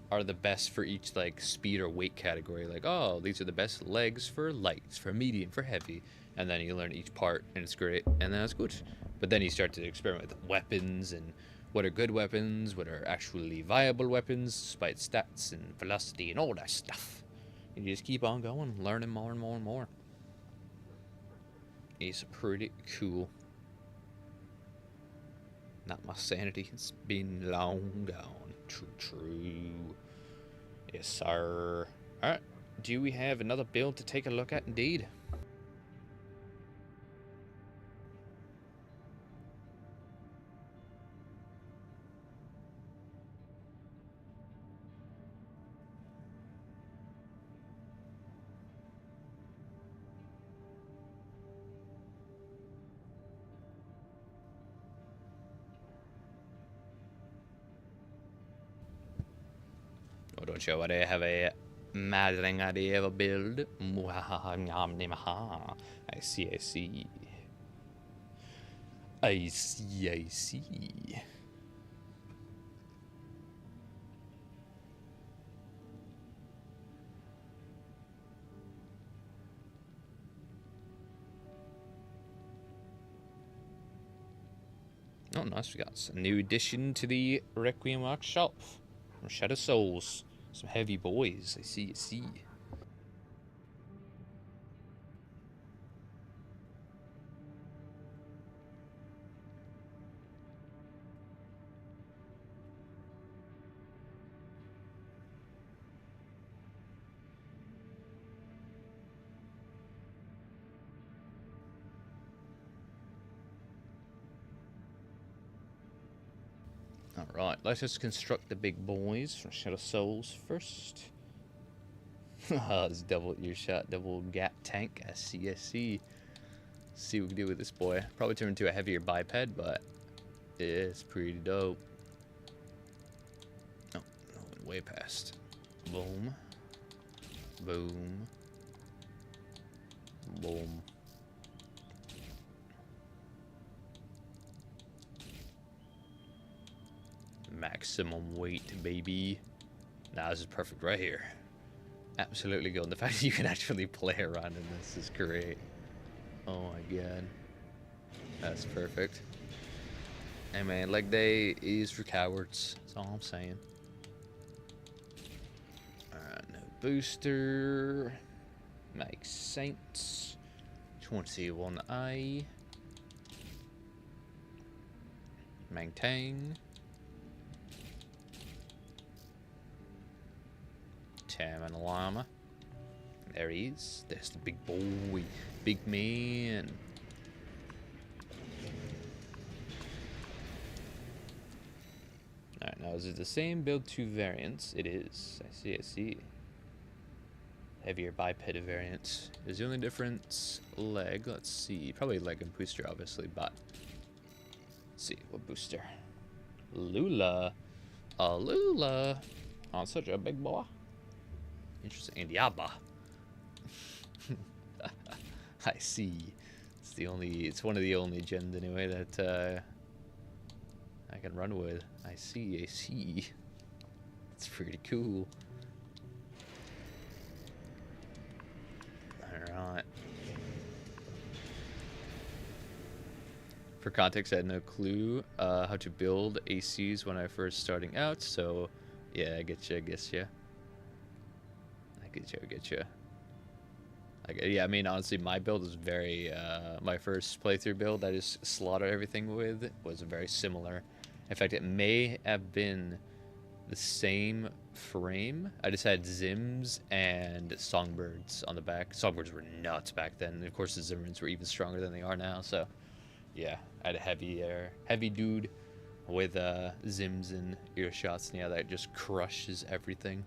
are the best for each like speed or weight category. Like, oh, these are the best legs for lights, for medium, for heavy, and then you learn each part, and it's great, and that's good. But then you start to experiment with weapons and what are good weapons, what are actually viable weapons, despite stats and velocity and all that stuff. And you just keep on going, learning more and more and more. It's pretty cool. Not my sanity, it's been long gone. True. Yes, sir. Alright, do we have another build to take a look at? Indeed. Oh, don't you already have a maddening idea of a build? I see. I see. Oh, nice. We got a new addition to the Requiem workshop. From Shadow Souls. Some heavy boys. I see. Alright, let's just construct the big boys from Shadow Souls first. It's double earshot, double gap tank. I see. See what we can do with this boy. Probably turn into a heavier biped, but it's pretty dope. Oh, went way past. Boom. Maximum weight, baby. Nah, this is perfect right here. Absolutely good. And the fact that you can actually play around in this is great. Oh my god. That's perfect. Hey man, leg day is for cowards. That's all I'm saying. Alright, no booster. Makes sense. 21A. Maintain. Tam and Llama. There he is. There's the big boy. Big man. Alright, now is it the same build 2 variants? It is. I see. Heavier biped variant. Is the only difference leg? Let's see. Probably leg and booster, obviously, but let's see. What booster? Lula. Lula. Oh, such a big boy. Interesting. And Yaba. I see. It's one of the only gens anyway that I can run with. I see. It's pretty cool. Alright. For context, I had no clue how to build ACs when I first starting out, so yeah, I get you. Yeah, I mean, honestly, my build is very, my first playthrough build I just slaughtered everything with was very similar. In fact, it may have been the same frame. I just had Zims and Songbirds on the back. Songbirds were nuts back then. And of course, the Zimmermans were even stronger than they are now, so yeah, I had a heavy dude with Zims and earshots, and yeah, that just crushes everything.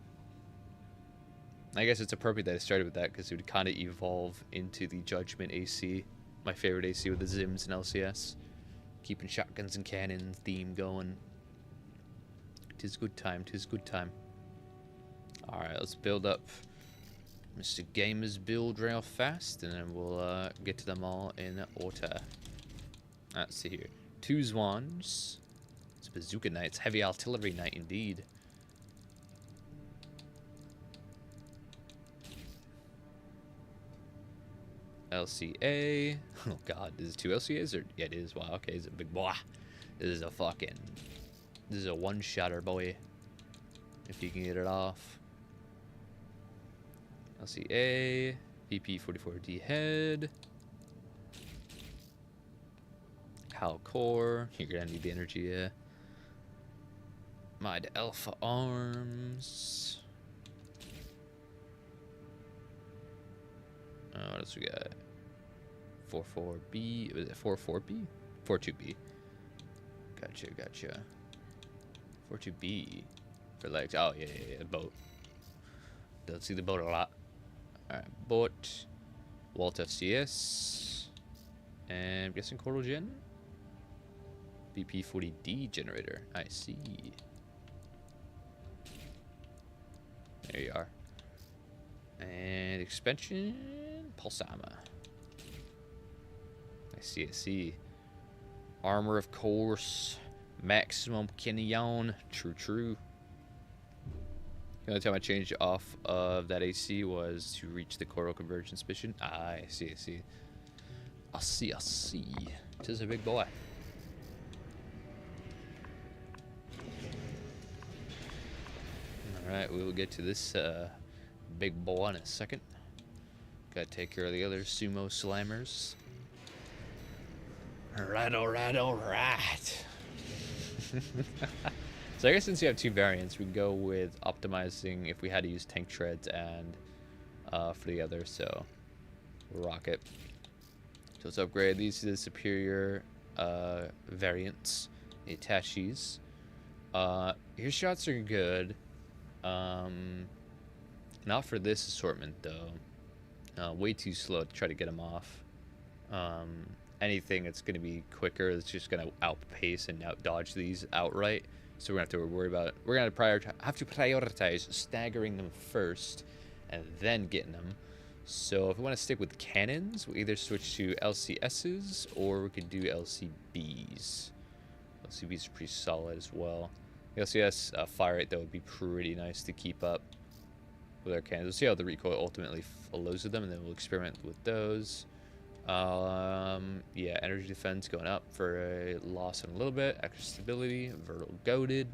I guess it's appropriate that I started with that because it would kind of evolve into the Judgment AC, my favorite AC with the Zims and LCS. Keeping shotguns and cannons theme going. Tis good time. Alright, let's build up Mr. Gamer's build real fast, and then we'll get to them all in order. Let's see here. 2 Zwans. It's Bazooka Knights. Heavy Artillery Knight indeed. LCA. Oh god, is it 2 LCAs or yeah it is. Wow, okay, it's a big boy. This is a one-shotter boy. If you can get it off. LCA, PP44D head. Hal core. You're gonna need the energy, yeah. Mind alpha arms. What else we got? 44B. Was it 44B? 42B. Gotcha. 42B. For legs. Oh, yeah. Boat. Don't see the boat a lot. Alright, boat. Walt FCS. And I'm guessing Coral Gen? BP40D generator. I see. There you are. And expansion. Pulsama. I see. Armor, of course. Maximum Kenyon. True. The only time I changed off of that AC was to reach the coral convergence mission. I see. I see. Tis a big boy. Alright, we will get to this big boy in a second. Gotta take care of the other sumo slimers. Alright. So I guess since you have two variants, we can go with optimizing if we had to use tank treads and for the other, so we'll rock it. So let's upgrade these to the superior variants. Itachis. Your shots are good. Not for this assortment though. Way too slow to try to get them off. Anything that's going to be quicker is just going to outpace and out-dodge these outright. So we're going to have to worry about it. We're going to have to prioritize staggering them first and then getting them. So if we want to stick with cannons, we either switch to LCSs or we could do LCBs. LCBs are pretty solid as well. The LCS fire rate, though, would be pretty nice to keep up with our cannons. We'll see how the recoil ultimately flows with them, and then we'll experiment with those. Yeah, energy defense going up for a loss in a little bit. Extra stability, vertical goaded.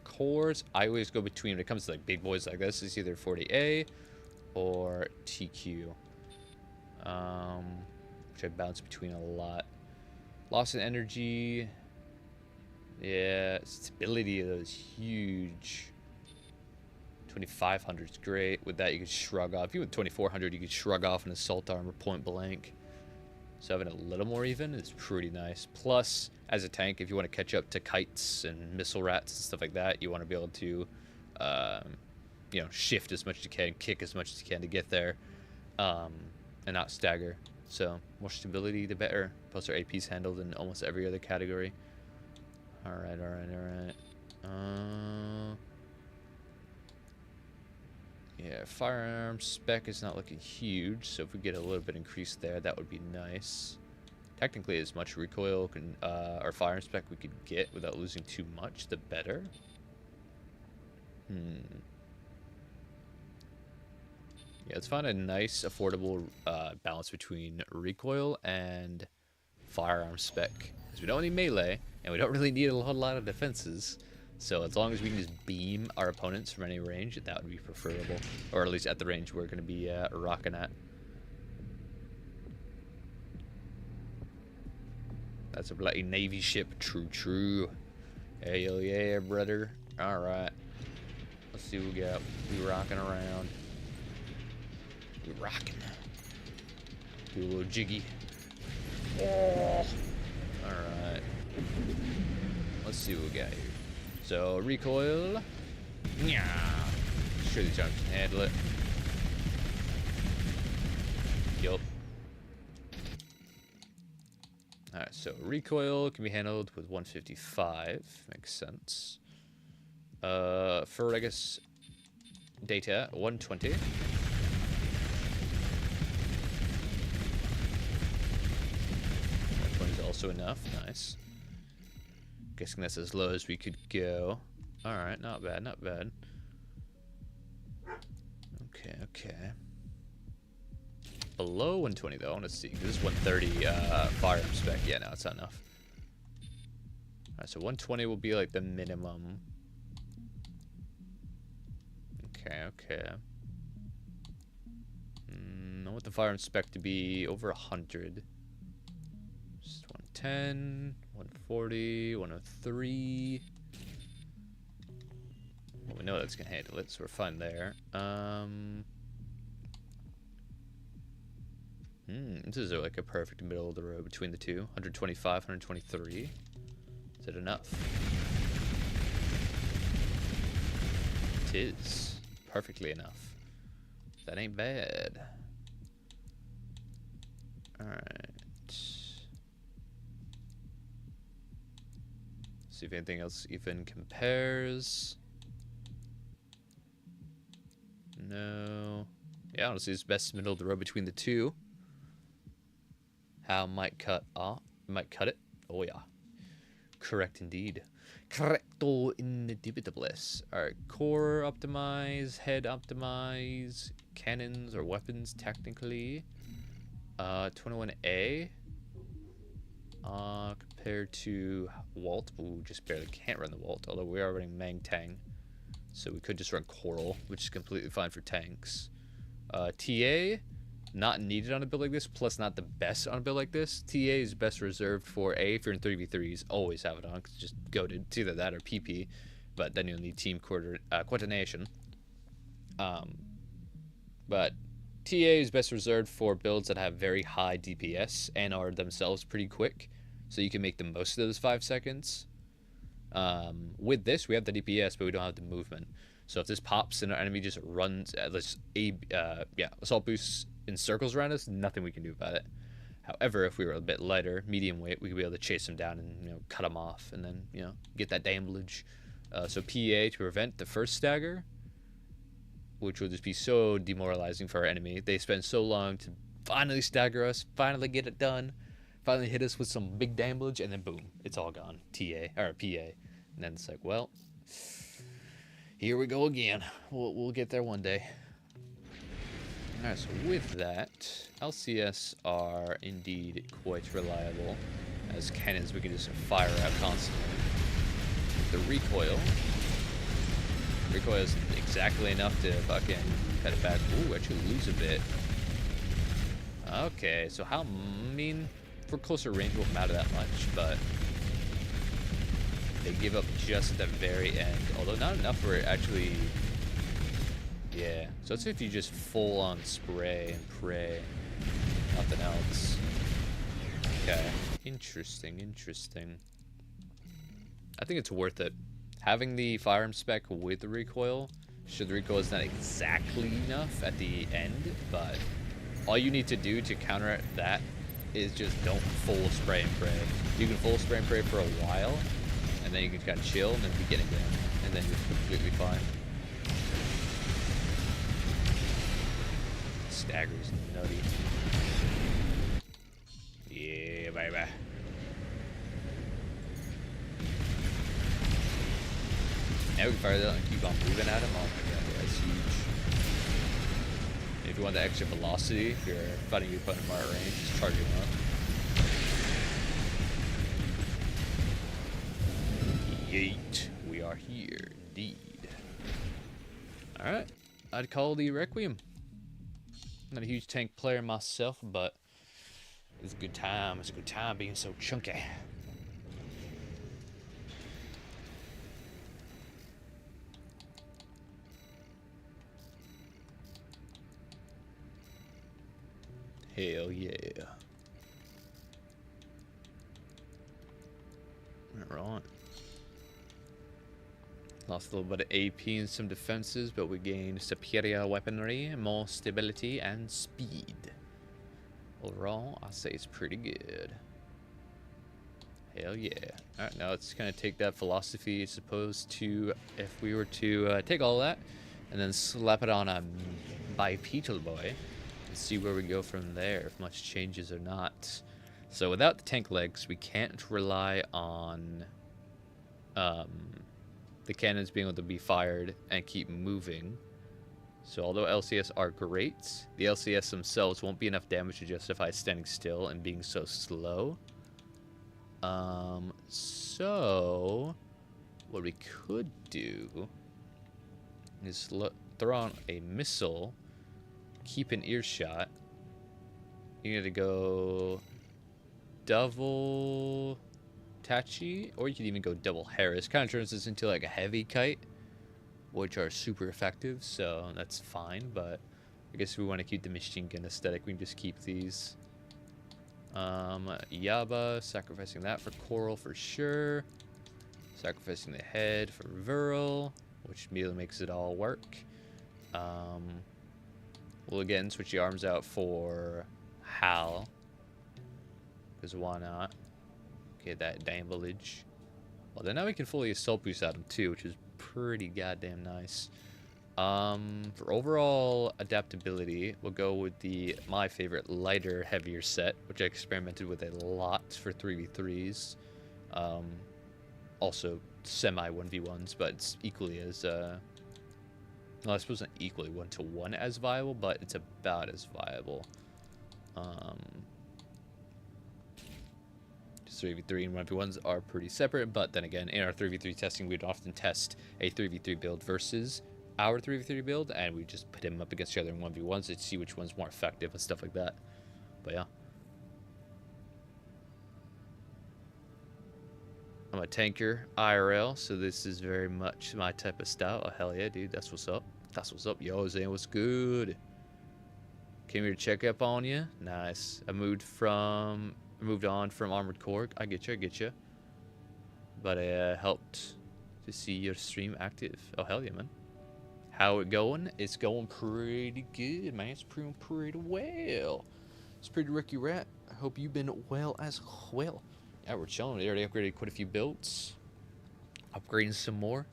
Cores, I always go between, when it comes to like big boys like this, it's either 40A or TQ. Which I bounce between a lot. Loss in energy. Yeah, stability though is huge. 2500 is great. With that, you could shrug off. Even with 2400, you could shrug off an assault armor point blank. So having a little more even is pretty nice. Plus, as a tank, if you want to catch up to kites and missile rats and stuff like that, you want to be able to, you know, shift as much as you can, kick as much as you can to get there, and not stagger. So more stability, the better. Plus, our AP's handled in almost every other category. All right. Yeah, firearm spec is not looking huge, so if we get a little bit increased there, that would be nice. Technically, as much recoil or firearm spec we could get without losing too much, the better. Yeah, let's find a nice, affordable balance between recoil and firearm spec. Because we don't need melee, and we don't really need a whole lot of defenses. So as long as we can just beam our opponents from any range, that would be preferable. Or at least at the range we're going to be rocking at. That's a bloody Navy ship. True. Hell yeah, brother. Alright. Let's see what we got. We rocking around. We rocking. Do a little jiggy. Oh. Alright. Let's see what we got here. So, recoil. Yeah. Sure these arms can handle it. Yup. Alright, so recoil can be handled with 155. Makes sense. Ferragus data, 120. 120 is also enough. Nice. Guessing that's as low as we could go. Alright, not bad. Okay. below 120 though. Let's see. This is 130 firearm spec. Yeah, no, it's not enough. Alright, so 120 will be like the minimum. Okay. I want the firearm spec to be over 100. Just 110, 140, 103. Well, we know that's gonna handle it, so we're fine there. This is like a perfect middle of the road between the two. 125, 123. Is it enough? It is. Perfectly enough. That ain't bad. Alright. See if anything else even compares. No. Yeah, honestly, it's best middle of the road between the two. How might cut it? Oh yeah. Correct indeed. Correcto indubitables. Alright, core optimize, head optimize, cannons or weapons technically. 21A. Compared to Walt. Ooh, just barely can't run the Walt, although we are running Mang Tang. So we could just run Coral, which is completely fine for tanks. TA, not needed on a build like this, plus not the best on a build like this. TA is best reserved for A, if you're in 3v3s, always have it on, because just go to it's either that or PP, but then you'll need team coordination. But TA is best reserved for builds that have very high DPS and are themselves pretty quick, so you can make the most of those 5 seconds. With this, we have the DPS, but we don't have the movement. So if this pops and our enemy just runs, assault boosts in circles around us, nothing we can do about it. However, if we were a bit lighter, medium weight, we could be able to chase them down and cut them off, and then get that damage. So PA to prevent the first stagger, which will just be so demoralizing for our enemy. They spend so long to finally stagger us, finally get it done, finally hit us with some big damage, and then boom, it's all gone. TA or PA, and then it's like, well, here we go again. We'll get there one day. All right, so with that, LCS are indeed quite reliable. As cannons, we can just fire out constantly. The recoil is exactly enough to fucking cut it back. Ooh, actually lose a bit. Okay, so for closer range, won't matter that much, but they give up just at the very end. Although not enough for it actually. Yeah, so let's see if you just full on spray and pray. Nothing else. Okay, interesting. I think it's worth it. Having the firearm spec with the recoil, sure, the recoil is not exactly enough at the end, but all you need to do to counteract that is just don't full spray and pray. You can full spray and pray for a while, and then you can kind of chill and then be getting them, and then you're completely fine. Stagger's nutty. Yeah, baby. Now we can fire that and keep on moving at him. Oh my god, that's huge. And if you want the extra velocity, if you're fighting your opponent more at range, just charge him up. Yeet. We are here, indeed. Alright. I'd call the Requiem. Not a huge tank player myself, but it's a good time. It's a good time being so chunky. Hell yeah. Alright. Lost a little bit of AP and some defenses, but we gained superior weaponry, more stability, and speed. Overall, I say it's pretty good. Hell yeah. Alright, now let's kind of take that philosophy, supposed to, if we were to take all that, and then slap it on a bipedal boy, and see where we go from there, if much changes or not. So without the tank legs, we can't rely on the cannons being able to be fired and keep moving. So although LCS are great, the LCS themselves won't be enough damage to justify standing still and being so slow. So what we could do is throw on a missile, keep an earshot. You need to go double Tachi, or you could even go double Harris. Kind of turns this into like a heavy kite, which are super effective, so that's fine. But I guess if we want to keep the machine gun aesthetic, we can just keep these. Yaba, sacrificing that for Coral for sure. Sacrificing the head for Viral, which immediately makes it all work. We'll again switch the arms out for Hal, because why not? Get that damage. Well, then now we can fully assault boost at him too, which is pretty goddamn nice. For overall adaptability, we'll go with my favorite lighter, heavier set, which I experimented with a lot for 3v3s. Also semi 1v1s, but it's equally as well, I suppose not equally 1-to-1 as viable, but it's about as viable. 3v3 and 1v1s are pretty separate, but then again, in our 3v3 testing, we'd often test a 3v3 build versus our 3v3 build, and we just put them up against each other in 1v1s to see which one's more effective and stuff like that. But yeah. I'm a tanker IRL, so this is very much my type of style. Oh, hell yeah, dude. That's what's up. That's what's up. Yo, Zane, what's good? Came here to check up on you. Nice. I moved on from Armored Core. I get you. But I helped to see your stream active. Oh, hell yeah, man. How it going? It's going pretty good, man. It's pretty well. It's pretty Ricky Rat. I hope you've been well as well. Yeah, we're chilling. We already upgraded quite a few builds. Upgrading some more.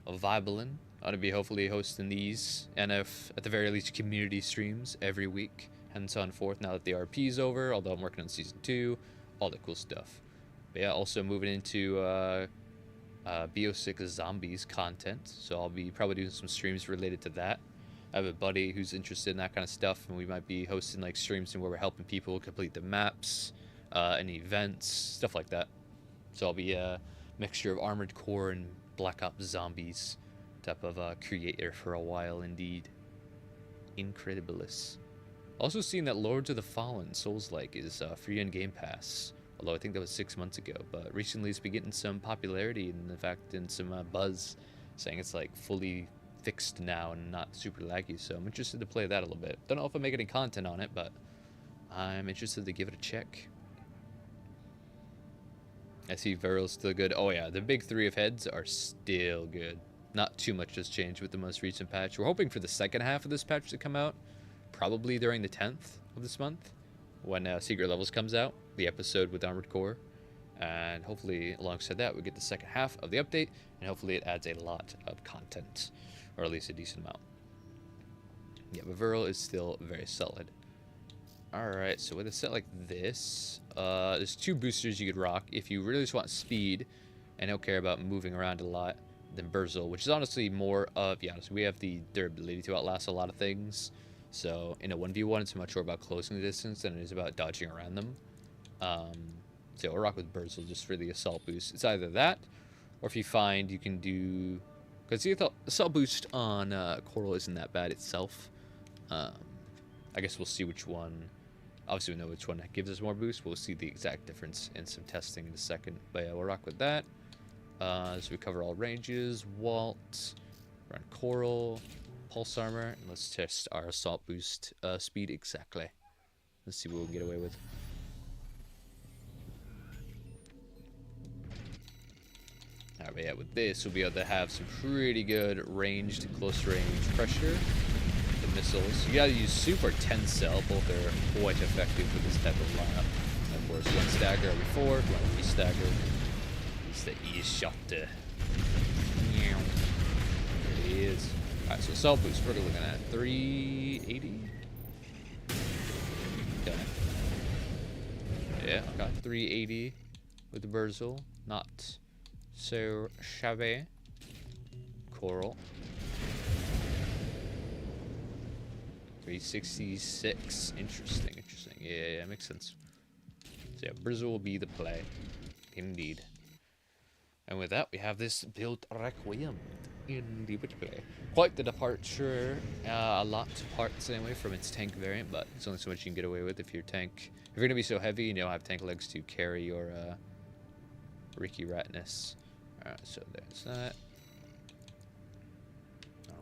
Vibelin. I'm going to be hopefully hosting these, and if at the very least community streams every week. Hence on forth now that the RP is over, although I'm working on Season 2. All the cool stuff. But yeah, also moving into BO6 Zombies content. So I'll be probably doing some streams related to that. I have a buddy who's interested in that kind of stuff, and we might be hosting like streams where we're helping people complete the maps, any events, stuff like that. So I'll be a mixture of Armored Core and Black Ops Zombies type of creator for a while indeed. Incredibilis. Also seeing that Lords of the Fallen Souls-like is free on Game Pass. Although I think that was 6 months ago, but recently it's been getting some popularity and in fact and some buzz, saying it's like fully fixed now and not super laggy. So I'm interested to play that a little bit. Don't know if I'll make any content on it, but I'm interested to give it a check. I see Viral's still good. Oh yeah, the big three of heads are still good. Not too much has changed with the most recent patch. We're hoping for the second half of this patch to come out, probably during the 10th of this month, when Secret Levels comes out, the episode with Armored Core. And hopefully alongside that we get the second half of the update, and hopefully it adds a lot of content, or at least a decent amount. Yeah, but Viral is still very solid. Alright, so with a set like this, there's two boosters you could rock if you really just want speed and don't care about moving around a lot, than Burzil, which is honestly more of, yeah, so we have the durability to outlast a lot of things. So in a 1v1, it's much more about closing the distance than it is about dodging around them. So we'll rock with Burzil just for the assault boost. It's either that, or if you find you can do, because the assault boost on Coral isn't that bad itself. I guess we'll see which one. Obviously we know which one gives us more boost. We'll see the exact difference in some testing in a second. But yeah, we'll rock with that. So we cover all ranges. Walt, run Coral, Pulse Armor, and let's test our assault boost speed exactly. Let's see what we can get away with. Alright, but yeah, with this we'll be able to have some pretty good ranged, close range pressure. The missiles. You gotta use super 10 cell, both are quite effective with this type of lineup. And of course, one stagger every 4, one re-stagger. It's the E-shot. There it is. Alright, so assault boost, we're looking at 380. Okay. Yeah, I got 380 with the Burzil. Not so shabby. Coral. 366. Interesting, interesting. Yeah, makes sense. So yeah, Brizzle will be the play. Indeed. And with that, we have this build Requiem in the play. Quite the departure, a lot of parts anyway from its tank variant, but it's only so much you can get away with if your tank. If you're gonna be so heavy, you don't have tank legs to carry your Ricky Ratness. Alright, so there's that.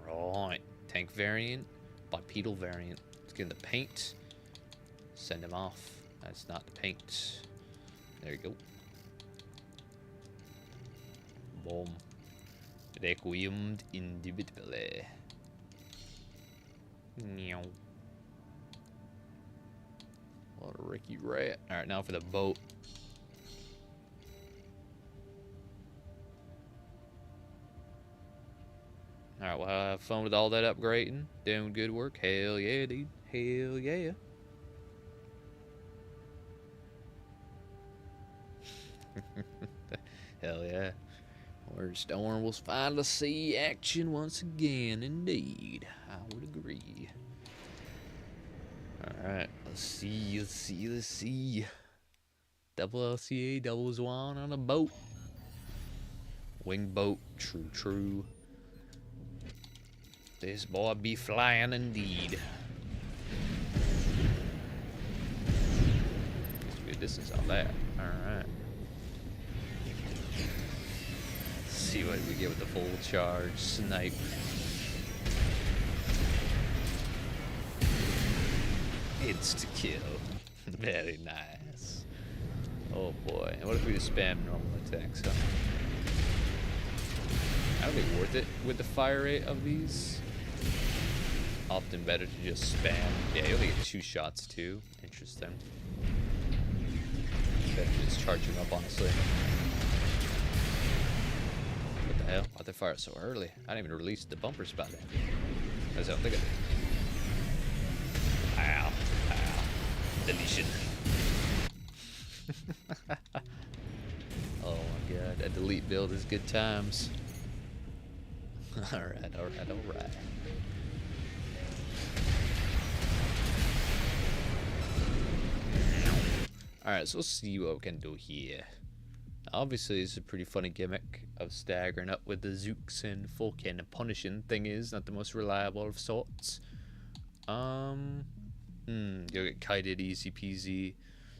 Alright, tank variant, bipedal variant. Let's get in the paint. Send him off. That's not the paint. There you go. Boom. Requiem indubitably. Meow. What a Ricky Rat. Alright, now for the boat. Alright, well, have fun with all that upgrading. Doing good work. Hell yeah, dude. Hell yeah. Hell yeah. Where Storm will finally see action once again, indeed. I would agree. Alright, let's see. Double LCA, double Zwan on a boat. Wing boat, true. This boy be flying indeed. Let's do a distance on that. Alright. See what we get with the full charge snipe. Insta kill. Very nice. Oh boy. And what if we just spam normal attacks, huh? I don't think worth it with the fire rate of these. Often better to just spam. Yeah, you only get 2 shots too. Interesting. Better to just charge him up, honestly. What the hell? Why'd they fire so early? I didn't even release the bumper spot. I don't think I did. Ow. Deletion. Oh my god. A delete build is good times. Alright. Alright, so let's see what we can do here. Obviously, it's a pretty funny gimmick of staggering up with the Zooks and fucking punishing. Thing is, not the most reliable of sorts. You'll get kited easy peasy.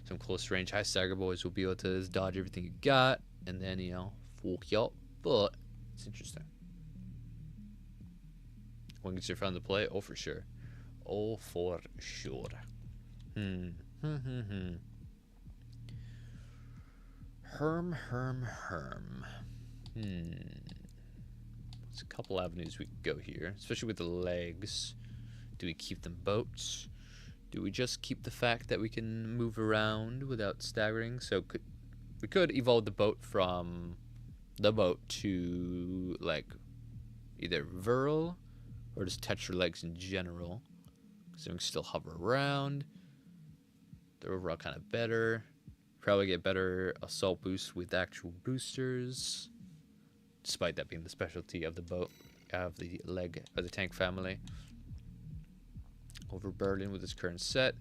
Some close range high stagger boys will be able to just dodge everything you got, and then, you know, fuck you up. But it's interesting. Wings are fun to play? Oh, for sure. Oh, for sure. Herm. There's a couple avenues we could go here, especially with the legs. Do we keep them boats? Do we just keep the fact that we can move around without staggering? So we could evolve the boat from the boat to, like, either Virl or just touch your legs in general. So we can still hover around. They're overall kind of better. Probably get better assault boosts with actual boosters. Despite that being the specialty of the boat, of the leg, of the tank family. Overburden with his current set.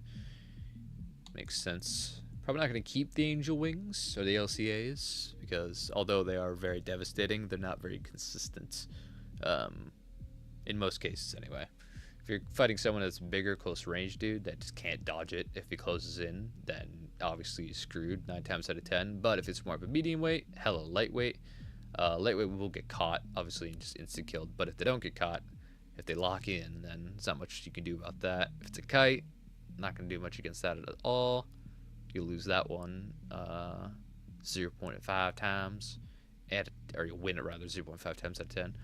Makes sense. Probably not going to keep the Angel Wings or the LCAs, because although they are very devastating, they're not very consistent. In most cases, anyway. If you're fighting someone that's bigger, close range dude that just can't dodge it if he closes in, then obviously you're screwed 9 times out of 10. But if it's more of a medium weight, hella lightweight, lightweight will get caught, obviously, and just instant killed. But if they don't get caught, if they lock in, then there's not much you can do about that. If it's a kite, not going to do much against that at all. You lose that one 0.5 times, or you win it rather 0.5 times out of 10.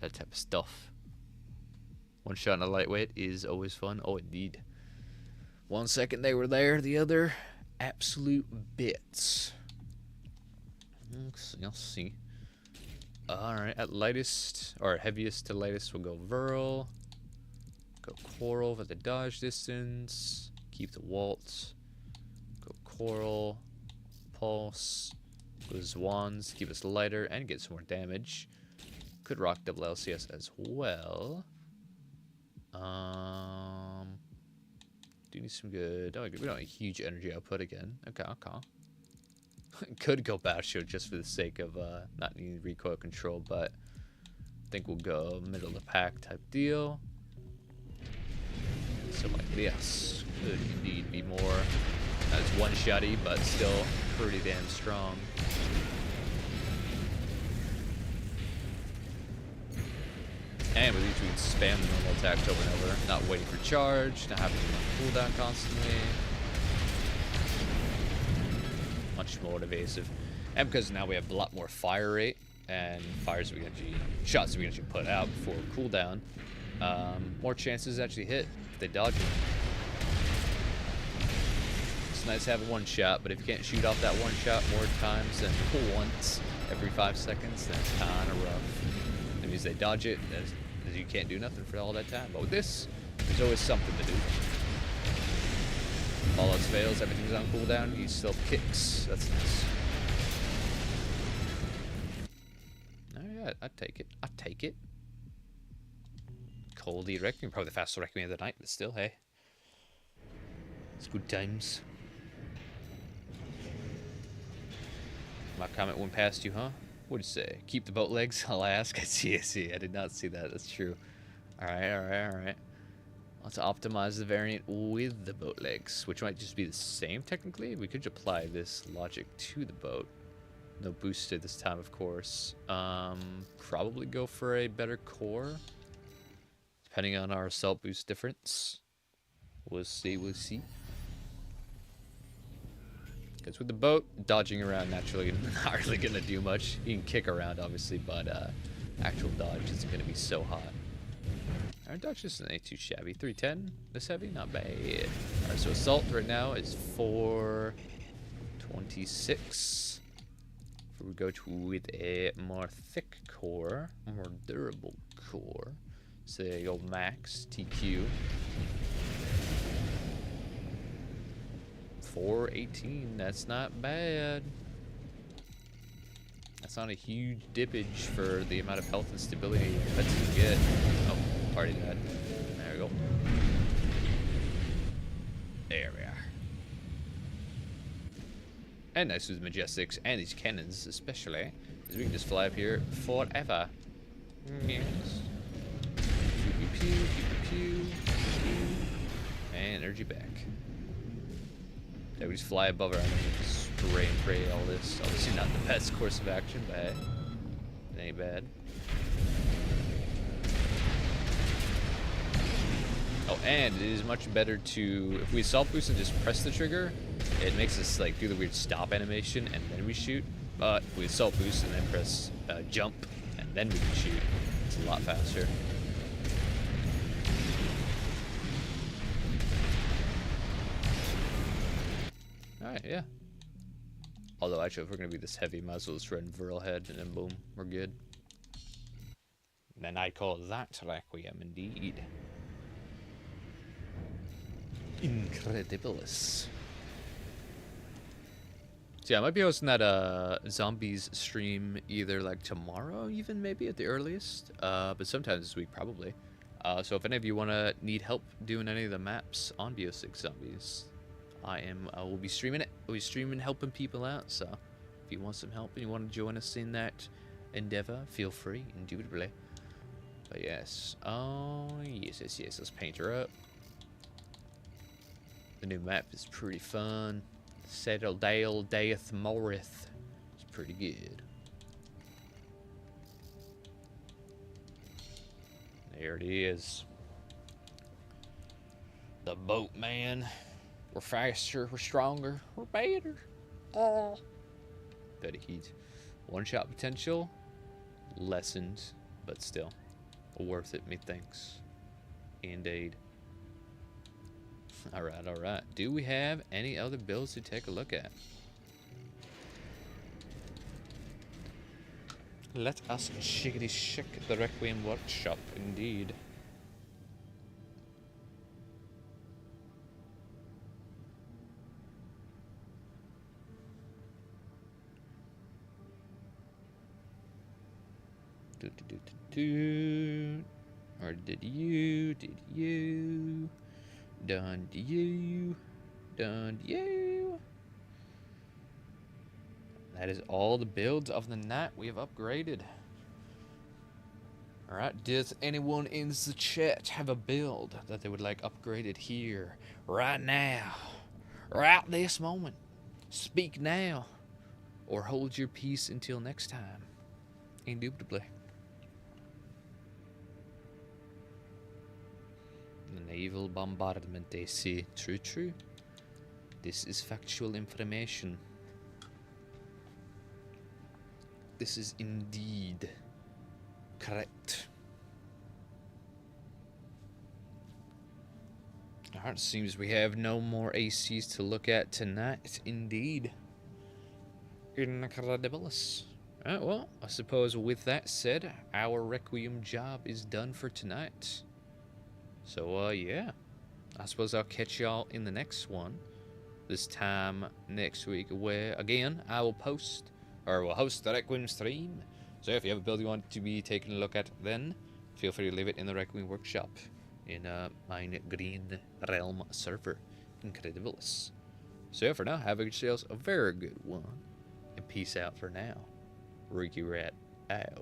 That type of stuff. One shot in a lightweight is always fun. Oh, indeed. 1 second they were there, the other absolute bits. Let's see. Alright, at lightest, or heaviest to lightest, we'll go Virl. Go Coral for the dodge distance. Keep the Waltz. Go Coral. Pulse. Go Zwans, keep us lighter and get some more damage. Could rock double LCS as well. do need some good... Oh, we don't need huge energy output again. Okay, okay. Could go Basho just for the sake of not needing recoil control, but I think we'll go middle of the pack type deal. So like this could indeed be more as one-shotty, but still pretty damn strong. And with these, we can spam the normal attacks over and over, not waiting for charge, not having to cooldown constantly. Much more evasive. And because now we have a lot more fire rate, and fires we can actually, shots we can actually put out before cooldown, more chances to actually hit if they dodge it. It's nice to have a one shot, but if you can't shoot off that one shot more times than once every 5 seconds, then it's kind of rough. That means they dodge it, as you can't do nothing for all that time. But with this, there's always something to do. If all else fails, everything's on cooldown, he still kicks. That's nice. Alright, I'd take it. I'd take it. Coldy Requiem, probably the fastest Requiem of the night, but still, hey. It's good times. My comment went past you, huh? What'd you say? Keep the boat legs? I'll ask. I see. I did not see that. That's true. Alright. Let's optimize the variant with the boat legs, which might just be the same technically. We could apply this logic to the boat. No boosted this time, of course. Probably go for a better core, depending on our assault boost difference. We'll see. Because with the boat, dodging around naturally not really going to do much. You can kick around, obviously, but actual dodge isn't going to be so hot. Our dodge isn't too shabby. 310, this heavy, not bad. Alright, so assault right now is 426. If we go with a more thick core, more durable core, say go max TQ. 418, that's not bad. That's not a huge dippage for the amount of health and stability that you get. Oh, already died. There we go. There we are. And nice with the Majestics and these cannons especially, because we can just fly up here forever. Yes. Pew, pew, pew, pew, pew. And energy back. Yeah, we just fly above our enemy, spray and pray all this. Obviously not the best course of action, but hey, it ain't bad. Oh, and it is much better to, if we assault boost and just press the trigger, it makes us like do the weird stop animation and then we shoot. But if we assault boost and then press jump and then we can shoot, it's a lot faster. Alright, yeah. Although, actually, if we're going to be this heavy, might as well just run Viral Head, and then boom, we're good. Then I call that Requiem, indeed. Incredibilis. So yeah, I might be hosting that Zombies stream either, like, tomorrow, even, maybe, at the earliest. But sometimes this week, probably. So if any of you need help doing any of the maps on BO6 Zombies, I will be streaming it. I'll be streaming, helping people out. So if you want some help and you want to join us in that endeavor, feel free, indubitably. But yes, oh yes. Let's paint her up. The new map is pretty fun. Settledale Daeth Morith. It's pretty good. There it is. The boatman. We're faster, we're stronger, we're better. Oh. Better heat. One shot potential, lessened, but still worth it, methinks. Indeed. Alright. Do we have any other builds to take a look at? Let us shiggity shick the Requiem workshop, indeed. Or did you Done to you. Done to you. That is all the builds of the night we have upgraded. Alright, does anyone in the chat have a build that they would like upgraded here, right now, right this moment? Speak now, or hold your peace until next time. Indubitably. The naval bombardment, they say. True, true. This is factual information. This is indeed correct. Alright, seems we have no more ACs to look at tonight. Indeed. Incredibilis. Alright, well, I suppose with that said, our Requiem job is done for tonight. So, yeah. I suppose I'll catch y'all in the next one. This time next week, where, again, I will post, or will host the Requiem stream. So if you have a build you want to be taken a look at, then feel free to leave it in the Requiem workshop in Mine Green Realm server. Incredibilis. So yeah, for now, have yourselves a very good one, and peace out for now. Ricky Rat out.